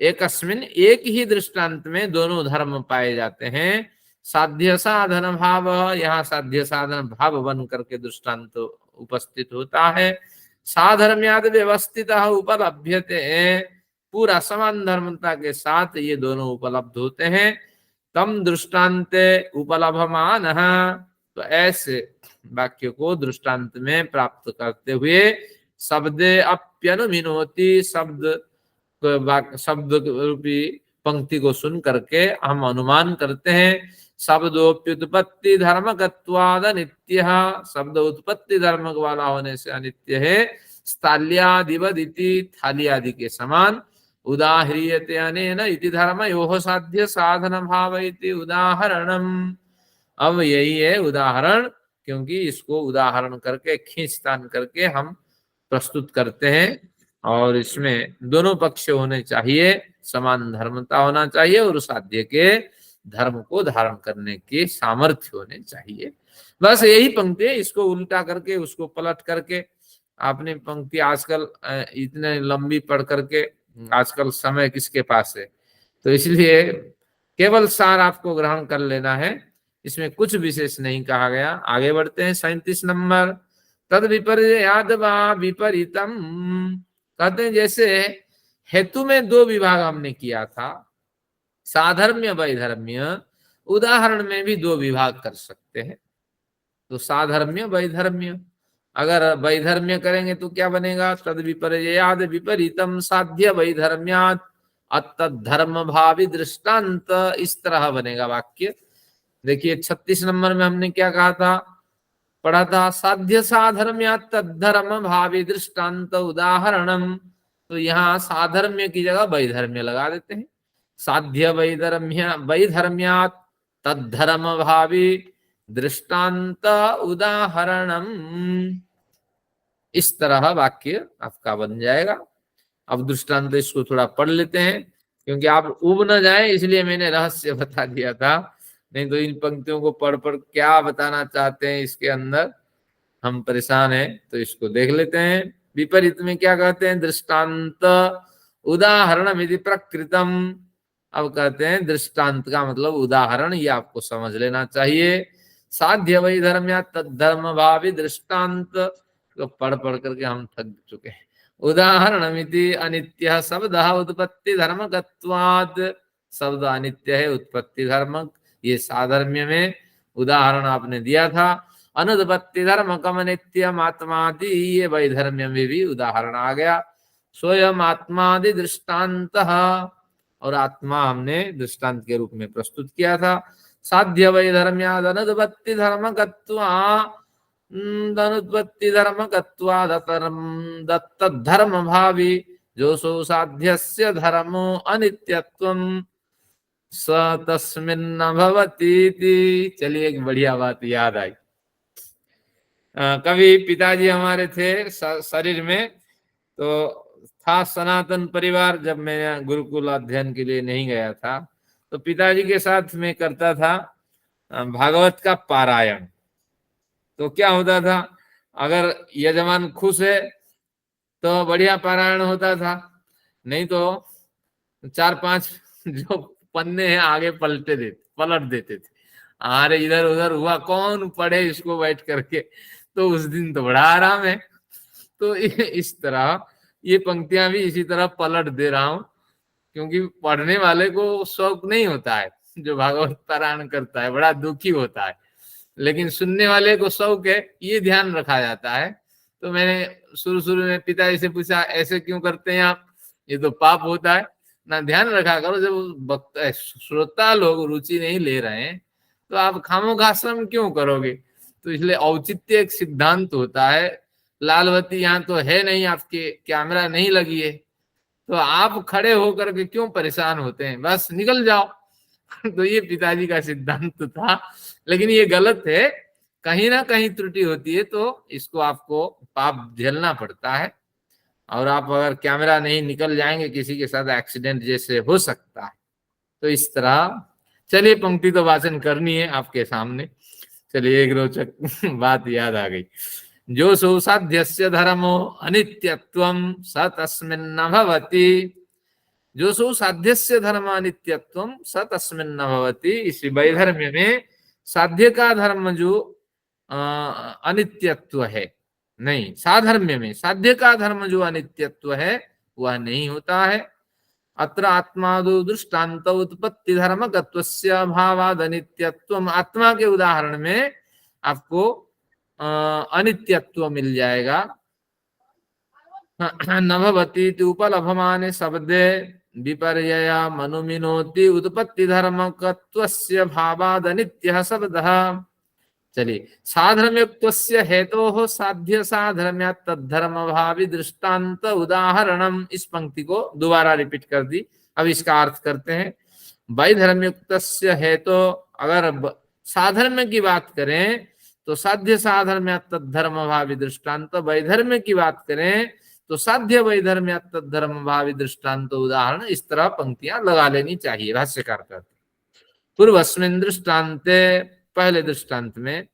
एकस्मिन् एक ही दृष्टांत में दोनों धर्म पाए जाते हैं। साध्य साधन भाव, यहाँ साध्य साधन भाव बन करके दृष्टांत उपस्थित होता है। साधर्म्याद व्यवस्थित उपलभ्यते, पूरा समान धर्मता के साथ ये दोनों उपलब्ध होते हैं। तम दृष्टान्ते उपलभमान, तो ऐसे वाक्य को दृष्टांत में प्राप्त करते हुए शब्दे अप्यनुमिनोति, शब्द रूपी पंक्ति को सुन करके हम अनुमान करते हैं। शब्दोप्युत्पत्ति धर्मकत्वाद अनित्यः, शब्द उत्पत्ति धर्म वाला होने से अनित्य है। स्थाल्यादिवदिति, थाली आदि के समान। उदाह्रियते अनेन इति धर्मयोः साध्य साधन भाव इति उदाहरणम। अब यही है उदाहरण, क्योंकि इसको उदाहरण करके खींचतान करके हम प्रस्तुत करते हैं। और इसमें दोनों पक्ष होने चाहिए, समान धर्मता होना चाहिए और साध्य के धर्म को धारण करने के सामर्थ्य होने चाहिए। बस यही पंक्ति है। इसको उल्टा करके उसको पलट करके आपने पंक्ति आजकल इतने लंबी पढ़ करके, आजकल समय किसके पास है, तो इसलिए केवल सार आपको ग्रहण कर लेना है। इसमें कुछ विशेष नहीं कहा गया। आगे बढ़ते हैं 37 नंबर। तद विपर्याद वा विपरीतम। कहते हैं जैसे हेतु में 2 विभाग हमने किया था, साधर्म्य वैधर्म्य, उदाहरण में भी 2 विभाग कर सकते हैं। तो साधर्म्य वैधर्म्य, अगर वैधर्म्य करेंगे तो क्या बनेगा, तद विपर्याद विपरीतम साध्य वैधर्म्यात् अतद्धर्म भावी दृष्टांत, इस तरह बनेगा वाक्य। देखिए 36 नंबर में हमने क्या कहा था, पढ़ा था, साध्य साधर्म्यात् तद्धर्म भावी दृष्टांत उदाहरणम। तो यहाँ साधर्म्य की जगह वैधर्म्य लगा देते हैं। साध्य वैधर्म्यात् तद्धर्म भावी दृष्टांत उदाहरणम, इस तरह वाक्य आपका बन जाएगा। अब दृष्टांत इसको थोड़ा पढ़ लेते हैं, क्योंकि आप उब न जाए इसलिए मैंने रहस्य बता दिया था, नहीं तो इन पंक्तियों को पढ़ पढ़ क्या बताना चाहते हैं इसके अंदर हम परेशान हैं। तो इसको देख लेते हैं। विपरीत में क्या कहते हैं, दृष्टांत उदाहरण यदि प्रकृतम। अब कहते हैं दृष्टांत का मतलब उदाहरण, ये आपको समझ लेना चाहिए। साध्य वैधर्म्या तद्धर्म भावी दृष्टांत। तो पढ़ पढ़ करके हम थक चुके हैं। उदाहरणमिति अनित्य शब्द उत्पत्ति धर्मकत्वात्। शब्द अनित्य है, उत्पत्ति धर्मक, ये साधर्म्य में उदाहरण आपने दिया था। अनुत्पत्ति धर्मकम नित्यम आत्मादि, ये वैधर्म्य में भी उदाहरण आ गया। स्वयं आत्मादि दृष्टांत, और आत्मा हमने दृष्टांत के रूप में प्रस्तुत किया था। साध्य वैधर्म्याद अनुत्पत्ति धर्मकत्वानुत्पत्ति धर्म भावी जो सो साध्यस्य धर्मो अनित्यत्वम् स तस्मिन्न भवतीति। चलिए एक बढ़िया बात याद आई। कभी पिताजी हमारे थे शरीर में, तो था सनातन परिवार। जब मैं गुरुकुल अध्ययन के लिए नहीं गया था, तो पिताजी के साथ मैं करता था भागवत का पारायण। तो क्या होता था, अगर यजमान खुश है तो बढ़िया पारायण होता था, नहीं तो 4-5 जो पन्ने हैं आगे पलट देते थे। अरे इधर उधर हुआ, कौन पढ़े इसको बैठ करके। तो उस दिन तो बड़ा आराम है। तो इस तरह ये पंक्तियां भी इसी तरह पलट दे रहा हूं, क्योंकि पढ़ने वाले को शौक नहीं होता है, जो भागवत पारायण करता है बड़ा दुखी होता है, लेकिन सुनने वाले को शौक है, ये ध्यान रखा जाता है। तो मैंने शुरू में पिताजी से पूछा, ऐसे क्यों करते हैं आप, ये तो पाप होता है ना, ध्यान रखा करो। जब श्रोता लोग रुचि नहीं ले रहे हैं तो आप खामोखाश्रम क्यों करोगे। तो इसलिए औचित्य एक सिद्धांत होता है। लालवती यहाँ तो है नहीं, आपके कैमरा नहीं लगी है, तो आप खड़े होकर के क्यों परेशान होते हैं, बस निकल जाओ। तो ये पिताजी का सिद्धांत था, लेकिन ये गलत है, कहीं ना कहीं त्रुटि होती है, तो इसको आपको पाप झेलना पड़ता है। और आप अगर कैमरा नहीं निकल जाएंगे, किसी के साथ एक्सीडेंट जैसे हो सकता है। तो इस तरह चलिए, पंक्ति तो वाचन करनी है आपके सामने। चलिए एक रोचक बात याद आ गई। जो सो साध्यस्य धर्मो अनित्यत्वं स तस्मिन्न भवति। जो सो साध्यस्य धर्म अनित्यत्वं स तस्मिन्न भवति। इसी वैधर्म्य में साध्य का धर्म जो अनित्यत्व है, नहीं, साधर्म्य में साध्य का धर्म जो अनित्यत्व है वह नहीं होता है। अत्र आत्मादो दृष्टान्त उत्पत्ति धर्मकत्वस्य अभावाद अनित्यत्वम्। आत्मा के उदाहरण में आपको अनित्यत्व मिल जाएगा। न भवति उपलभमाने शब्दे विपर्यया मनुमिनोति उत्पत्ति धर्मकत्वस्य भावाद अनित्यः शब्दः। चलिए, साधर्म्युक्तस्य हेतोः साध्य साधर्म्यात् तद्धर्म भावी दृष्टांत उदाहरणम। इस पंक्ति को दोबारा रिपीट कर दी। अब इसका अर्थ करते हैं। वैधर्म्युक्तस्य हेतु, अगर साधर्म्य की बात करें तो साध्य साधर्म्यात् तद्धर्म भावी दृष्टांत। वैधर्म्य की बात करें तो साध्य वैधर्म्यात् तद्धर्म भावी दृष्टांत उदाहरण। इस तरह पंक्तियां लगा लेनी चाहिए। भाष्यकार कहते पूर्वस्मिन् दृष्टान्ते, पहले दृष्टांत में,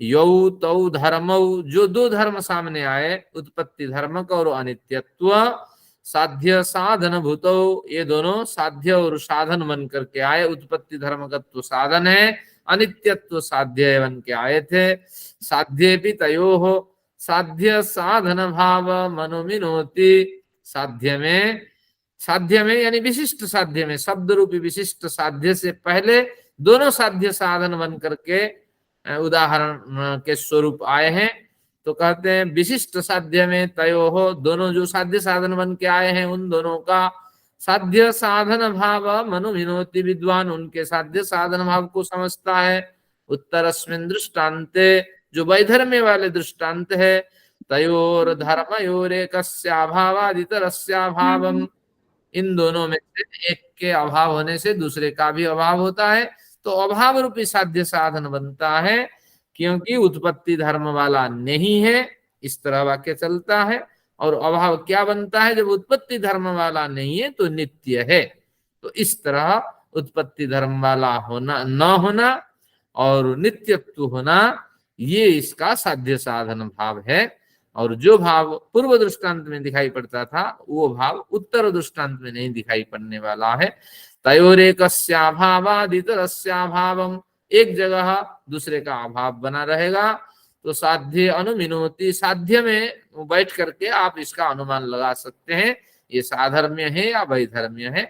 यौ तौ धर्मौ, जो दो धर्म सामने आए, उत्पत्ति धर्मक और अनित्यत्व, साध्य साधन भूतौ, ये दोनों साध्य और साधन बन करके आए। उत्पत्ति धर्मकत्व साधन है, अनित्यत्व साध्य बन के आए थे। साध्य भी तयोः साध्य साधन भाव मनुमिनोति। साध्य में यानी विशिष्ट साध्य में, शब्द रूपी विशिष्ट साध्य से पहले दोनों साध्य साधन बन करके उदाहरण के स्वरूप आए हैं। तो कहते हैं विशिष्ट साध्य में तयो हो, दोनों जो साध्य साधन बन के आए हैं उन दोनों का साध्य साधन भाव मनुमिनोति। विद्वान उनके साध्य साधन भाव को समझता है। उत्तरस्मिन् दृष्टान्ते, जो वैधर्म्य वाले दृष्टांत है, तयोर धर्मयोरेकस्याभावादितरस्याभावम्। इन दोनों में से एक के अभाव होने से दूसरे का भी अभाव होता है, तो अभाव रूपी साध्य साधन बनता है, क्योंकि उत्पत्ति धर्म वाला नहीं है। इस तरह वाक्य चलता है। और अभाव क्या बनता है, जब उत्पत्ति धर्म वाला नहीं है तो नित्य है। तो इस तरह उत्पत्ति धर्म वाला होना न होना और नित्यत्व होना, ये इसका साध्य साधन भाव है। और जो भाव पूर्व दृष्टांत में दिखाई पड़ता था वो भाव उत्तर दृष्टांत में नहीं दिखाई पड़ने वाला है। तयोरेकस्याभावादितरस्याभावम्, एक जगह दूसरे का अभाव बना रहेगा। तो साध्य अनुमिनोति, साध्य में बैठ करके आप इसका अनुमान लगा सकते हैं ये साधर्म्य है या वैधर्म्य है।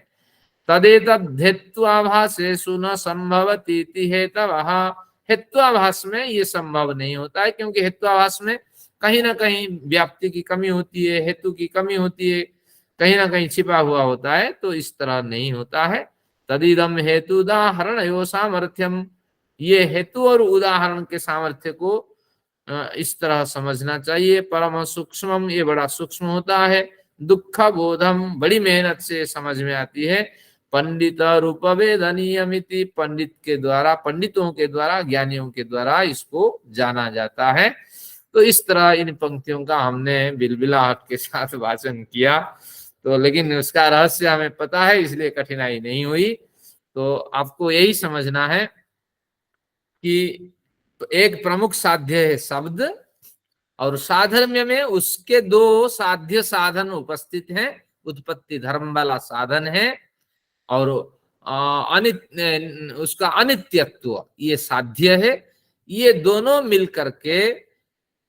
तदेतद् हेत्वाभासेषु न संभवति इति हेतवः, हेत्वाभास में ये संभव नहीं होता है क्योंकि हेत्वाभास में कहीं ना कहीं व्याप्ति की कमी होती है, हेतु की कमी होती है, कहीं ना कहीं छिपा हुआ होता है, तो इस तरह नहीं होता है। तदिदम हेतु उदाहरण यो सामर्थ्यम, ये हेतु और उदाहरण के सामर्थ्य को इस तरह समझना चाहिए। परम सूक्ष्मम, ये बड़ा सूक्ष्म होता है। दुख बोधम, बड़ी मेहनत से समझ में आती है। पंडित रूपवेदनीयमिति, पंडित के द्वारा, पंडितों के द्वारा, ज्ञानियों के द्वारा इसको जाना जाता है। तो इस तरह इन पंक्तियों का हमने बिलबिलाहट के साथ वाचन किया, तो लेकिन उसका रहस्य हमें पता है इसलिए कठिनाई नहीं हुई। तो आपको यही समझना है कि एक प्रमुख साध्य है शब्द, और साधर्म्य में उसके दो साध्य साधन उपस्थित हैं। उत्पत्ति धर्म वाला साधन है और उसका अनित्यत्व ये साध्य है। ये दोनों मिल करके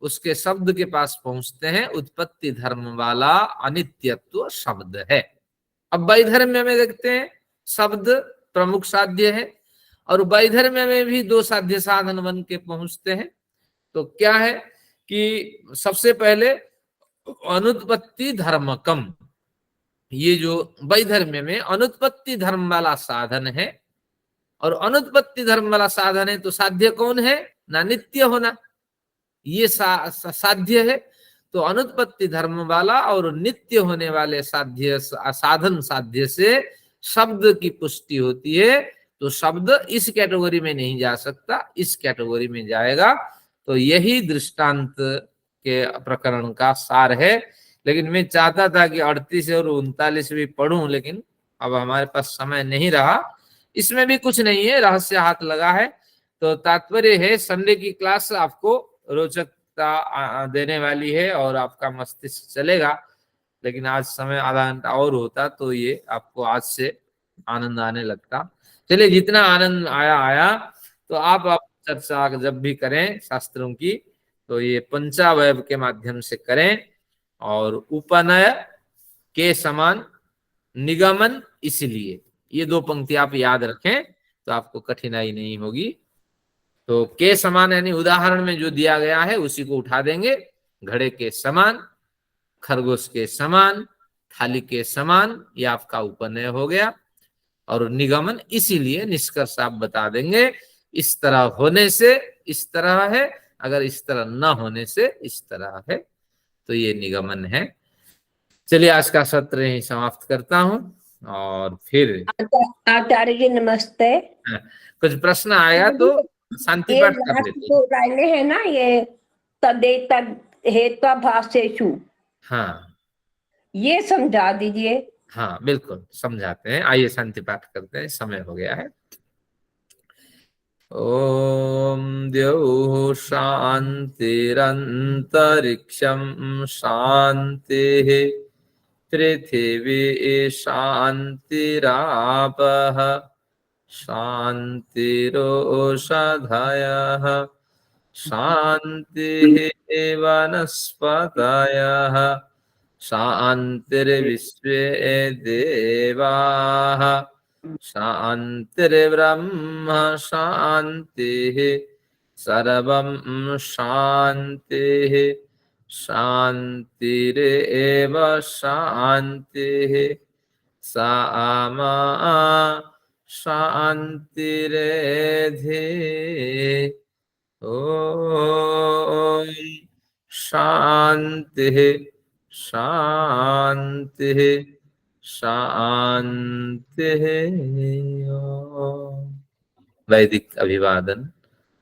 उसके शब्द के पास पहुंचते हैं। उत्पत्ति धर्म वाला अनित्यत्व शब्द है। अब वैधर्म्य में देखते हैं शब्द प्रमुख साध्य है और वैधर्म्य में भी दो साध्य साधन बन के पहुंचते हैं। तो क्या है कि सबसे पहले अनुत्पत्ति धर्मकम, ये जो वैधर्म्य में अनुत्पत्ति धर्म वाला साधन है, और अनुत्पत्ति धर्म वाला साधन है तो साध्य कौन है ना, नित्य होना, ये साध्य है। तो अनुत्पत्ति धर्म वाला और नित्य होने वाले साध्य साधन साध्य से शब्द की पुष्टि होती है। तो शब्द इस कैटेगरी में नहीं जा सकता, इस कैटेगरी में जाएगा। तो यही दृष्टांत के प्रकरण का सार है। लेकिन मैं चाहता था कि 38 और 39 भी पढ़ूं, लेकिन अब हमारे पास समय नहीं रहा। इसमें भी कुछ नहीं है, रहस्य हाथ लगा है। तो तात्पर्य है संडे की क्लास आपको रोचकता देने वाली है और आपका मस्तिष्क चलेगा। लेकिन आज समय आधा घंटा और होता तो ये आपको आज से आनंद आने लगता। चलिए, जितना आनंद आया आया। तो आप चर्चा जब भी करें शास्त्रों की तो ये पंचावय के माध्यम से करें, और उपनय के समान निगमन, इसलिए ये दो पंक्ति आप याद रखें तो आपको कठिनाई नहीं होगी। तो के समान यानी उदाहरण में जो दिया गया है उसी को उठा देंगे। घड़े के समान, खरगोश के समान, थाली के समान, ये आपका उपनय हो गया। और निगमन इसीलिए, निष्कर्ष आप बता देंगे इस तरह होने से इस तरह है, अगर इस तरह न होने से इस तरह है, तो ये निगमन है। चलिए, आज का सत्र यही समाप्त करता हूं और फिर आचार्य जी नमस्ते। कुछ प्रश्न आया तो शांति पाठ कर लेते हैं। तो लाइनें है ना, ये तदेतद् हेत्वाभासेषु, हाँ, ये समझा दीजिए। हाँ बिल्कुल समझाते हैं। आइए शांति पाठ करते हैं, समय हो गया है। ओम द्यौः शान्तिरन्तरिक्षं शान्तिः, पृथिवी शान्तिरापः शान्तिरोषधयः शान्तिः वनस्पतयः शान्तिर्विश्वे देवाः शान्तिर्ब्रह्म शान्तिः सर्वं शान्तिः शान्तिरेव शान्तिः सामा शान्तिरेधि। ॐ शान्तिः शान्तिः शान्तिः। वैदिक अभिवादन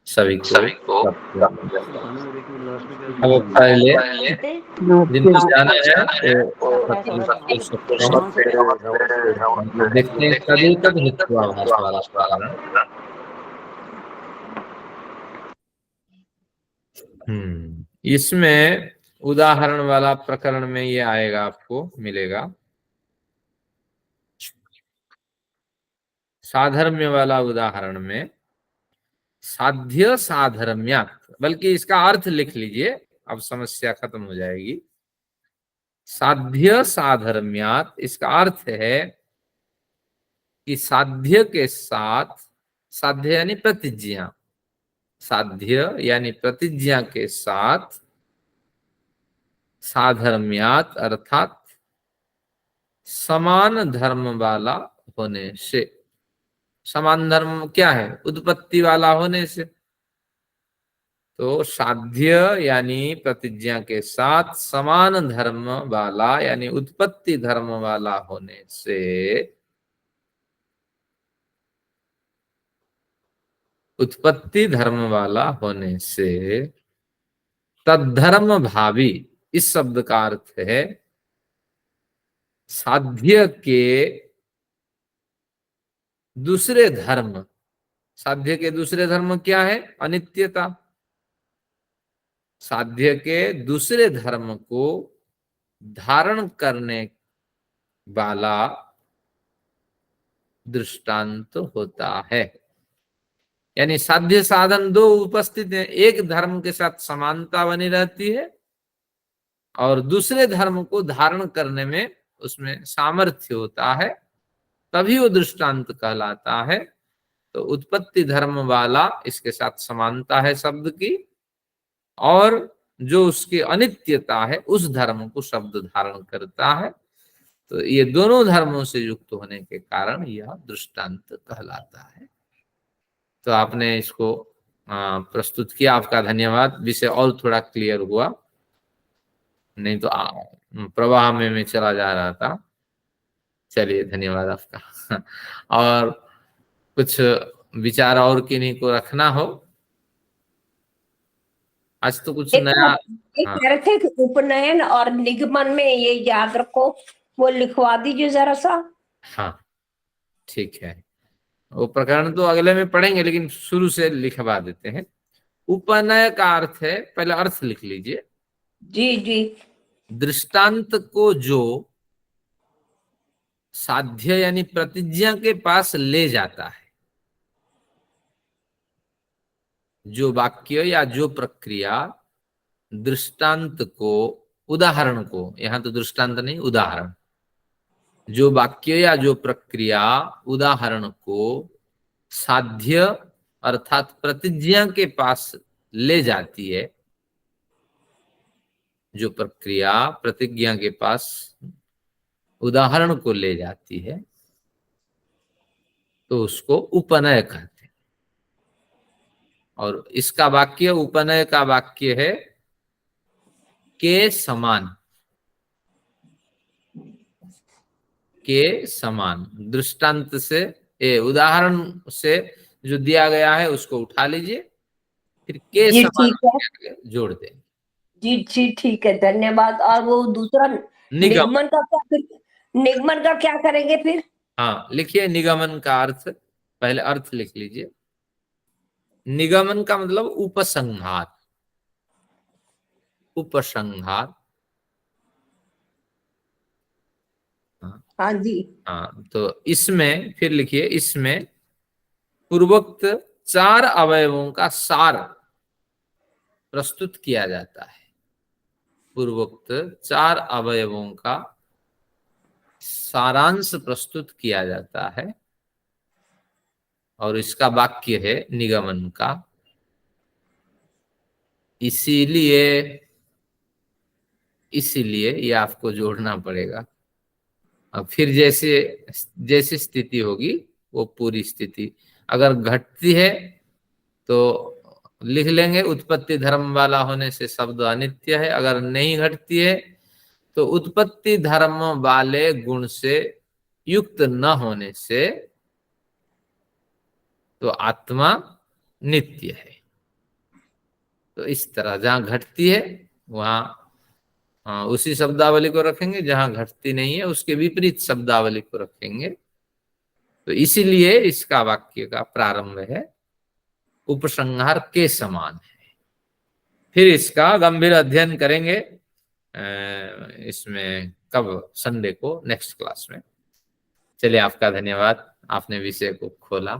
सभी को। अब पहले जिनको जाना है तो देखते हैं तदेतद् हेत्वाभास वाला प्रकरण। इसमें उदाहरण वाला प्रकरण में ये आएगा, आपको मिलेगा। साधर्म्य वाला उदाहरण में साध्य साधर्म्यात्, बल्कि इसका अर्थ लिख लीजिए, अब समस्या खत्म हो जाएगी। साध्य साधर्म्यात्, इसका अर्थ है कि साध्य के साथ, साध्य यानी प्रतिज्ञा, साध्य यानी प्रतिज्ञा के साथ, साधर्म्यात् अर्थात समान धर्म वाला होने से। समान धर्म क्या है? उत्पत्ति वाला होने से। तो साध्य यानी प्रतिज्ञा के साथ समान धर्म वाला यानी उत्पत्ति धर्म वाला होने से, उत्पत्ति धर्म वाला होने से तद्धर्म भावी, इस शब्द का अर्थ है साध्य के दूसरे धर्म। साध्य के दूसरे धर्म क्या है? अनित्यता। साध्य के दूसरे धर्म को धारण करने वाला दृष्टांत होता है। यानी साध्य साधन दो उपस्थित हैं, एक धर्म के साथ समानता बनी रहती है और दूसरे धर्म को धारण करने में उसमें सामर्थ्य होता है, तभी वो दृष्टांत कहलाता है। तो उत्पत्ति धर्म वाला इसके साथ समानता है शब्द की, और जो उसकी अनित्यता है उस धर्म को शब्द धारण करता है। तो ये दोनों धर्मों से युक्त होने के कारण यह दृष्टांत कहलाता है। तो आपने इसको प्रस्तुत किया, आपका धन्यवाद। विषय और थोड़ा क्लियर हुआ, नहीं तो प्रवाह में मैं चला जा रहा था। चलिए, धन्यवाद आपका। और कुछ विचार और किन्हीं को रखना हो? आज तो कुछ नया। ये कह रहे थे कि उपनयन और निगमन में ये याद रखो, वो लिखवा दीजिए जरा सा। हाँ, ठीक है। वो प्रकरण तो अगले में पढ़ेंगे, लेकिन शुरू से लिखवा देते हैं। उपनय का अर्थ है, पहले अर्थ लिख लीजिए। जी जी। दृष्टांत को जो साध्य यानी प्रतिज्ञा के पास ले जाता है, जो वाक्य या जो प्रक्रिया दृष्टांत को, उदाहरण को, यहां तो दृष्टांत नहीं उदाहरण, जो वाक्य या जो प्रक्रिया उदाहरण को साध्य अर्थात प्रतिज्ञा के पास ले जाती है, जो प्रक्रिया प्रतिज्ञा के पास उदाहरण को ले जाती है, तो उसको उपनय कहते हैं। और इसका वाक्य, उपनय का वाक्य है के समान, के समान। दृष्टांत से, उदाहरण से जो दिया गया है उसको उठा लीजिए, फिर के जी समान ठीक है, जोड़ देंगे। जी जी ठीक है, धन्यवाद। और वो दूसरा निगम, निगमन का क्या, निगमन का क्या करेंगे फिर? हाँ लिखिए, निगमन का अर्थ, पहले अर्थ लिख लीजिए। निगमन का मतलब उपसंहार, उपसंहार। हाँ जी। हाँ, तो इसमें फिर लिखिए, इसमें पूर्वोक्त 4 अवयवों का सार प्रस्तुत किया जाता है। पूर्वोक्त 4 अवयवों का सारांश प्रस्तुत किया जाता है, और इसका वाक्य है निगमन का। इसीलिए, इसीलिए ये आपको जोड़ना पड़ेगा। अब फिर जैसे जैसी स्थिति होगी वो पूरी स्थिति, अगर घटती है तो लिख लेंगे उत्पत्ति धर्म वाला होने से शब्द अनित्य है। अगर नहीं घटती है तो उत्पत्ति धर्म वाले गुण से युक्त न होने से तो आत्मा नित्य है। तो इस तरह जहां घटती है वहां उसी शब्दावली को रखेंगे, जहां घटती नहीं है उसके विपरीत शब्दावली को रखेंगे। तो इसीलिए इसका वाक्य का प्रारंभ है उपसंहार के समान है। फिर इसका गंभीर अध्ययन करेंगे इसमें कब, संडे को, नेक्स्ट क्लास में। चलिए, आपका धन्यवाद, आपने विषय को खोला।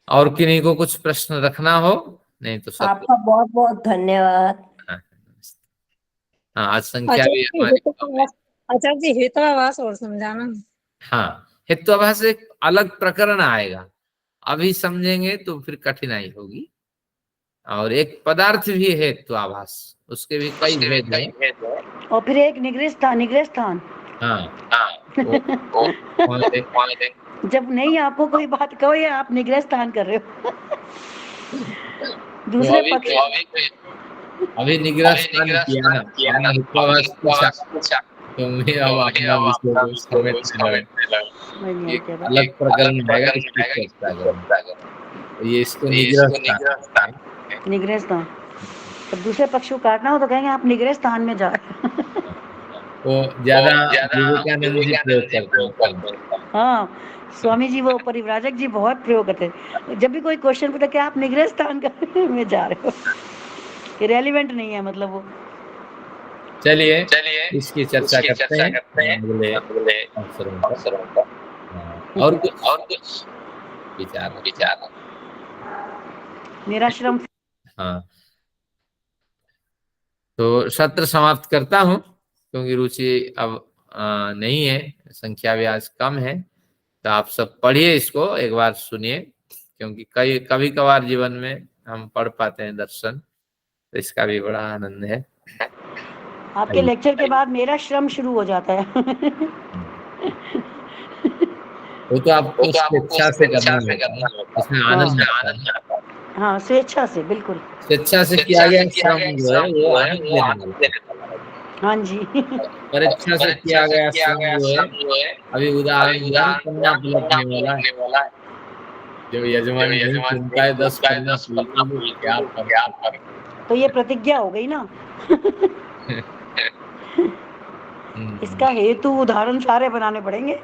और किन्हीं को कुछ प्रश्न रखना हो, नहीं तो सब आपका बहुत बहुत धन्यवाद। हाँ, आज संख्या भी हमारी कम है। आचार्य जी हेतुवाभास और समझाना। हाँ, हेतुआभास एक अलग प्रकरण आएगा, अभी समझेंगे तो फिर कठिनाई होगी। और एक पदार्थ भी है हेतुआभास, उसके भी कई भेद हैं। और फिर एक निग्रह स्थान। हाँ, कौन है? जब नहीं आपको कोई बात कहो या आप निग्रह स्थान कर रहे हो। दूसरे पक्ष अभी निग्रह स्थान किया ना, हमने हेतुआभास पूछा, तो मैं अब अपना विषय को समेटने लगा। ये अलग प्रकरण आएगा, इसकी चर्चा करेंगे। तो ये इसको निग्रह स्थान। तो दूसरे पक्ष को काटना हो तो कहेंगे आप निग्रह स्थान में जा रहे हो। वो ज्यादा विवेकानंद जी प्रयोग करते हैं। हाँ, स्वामी जी वो परिव्राजक जी बहुत प्रयोग करते हैं। जब भी कोई क्वेश्चन पूछता कि आप निग्रह स्थान में जा रहे हो, ये रेलिवेंट नहीं है, मतलब वो। चलिए इसकी चर्चा करते हैं अगले अवसरों पर। और कुछ विचार मेरा श्रम। हाँ, तो सत्र समाप्त करता हूँ, क्योंकि रुचि अब नहीं है, संख्या भी आज कम है। तो आप सब पढ़िए, इसको एक बार सुनिए, क्योंकि कभी कभार जीवन में हम पढ़ पाते हैं दर्शन, तो इसका भी बड़ा आनंद है। आपके लेक्चर के बाद मेरा श्रम शुरू हो जाता है। वो तो आपको स्वेच्छा से करना है, इसमें आनंद आता है। हाँ, स्वेच्छा से, बिल्कुल स्वेच्छा से किया गया श्रम जो है वो आनंद देने वाला है। हाँ जी। परीक्षा से किया गया श्रम जो है, अभी उदाहरण पन्ना पलटने वाला है। जो यजमान नहीं सुनता है 10 पन्ना क्या फर्क। तो ये प्रतिज्ञा हो गई ना। इसका हेतु उदाहरण सारे बनाने पड़ेंगे।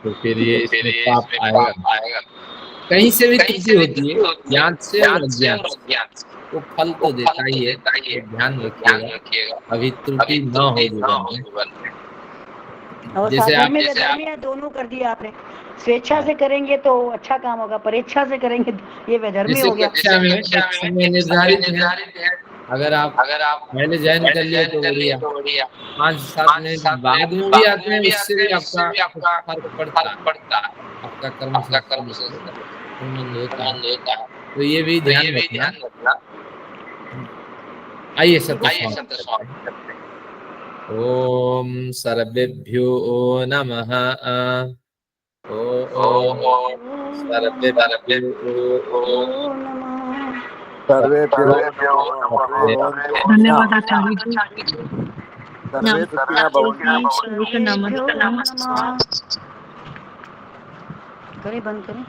तो फिर ये पाप आएगा। कहीं से भी त्रुटि होती है, ज्ञान से और अज्ञान से, वो फल तो देता ही है, ध्यान रखिएगा अभी त्रुटि न हो जीवन में। और जैसे साधन में वैधर्म्य दोनों कर दिया आपने। स्वेच्छा से करेंगे तो अच्छा काम होगा, परेच्छा से करेंगे ये वैधर्म्य हो गया। कक्षा में निर्धारित है, अगर आप पहले जॉइन कर लिए तो बढ़िया, 5-7 मिनट बाद में भी आते हैं, उससे भी आपका फर्क पड़ता है, आपका कर्म संबंध होता है। तो ये भी ध्यान रखना। आइए सत्य। ओम सर्वेभ्यो नमः। ओम सर्वेभ्यो धन्यवाद आचार्य जी। करें, बंद करें।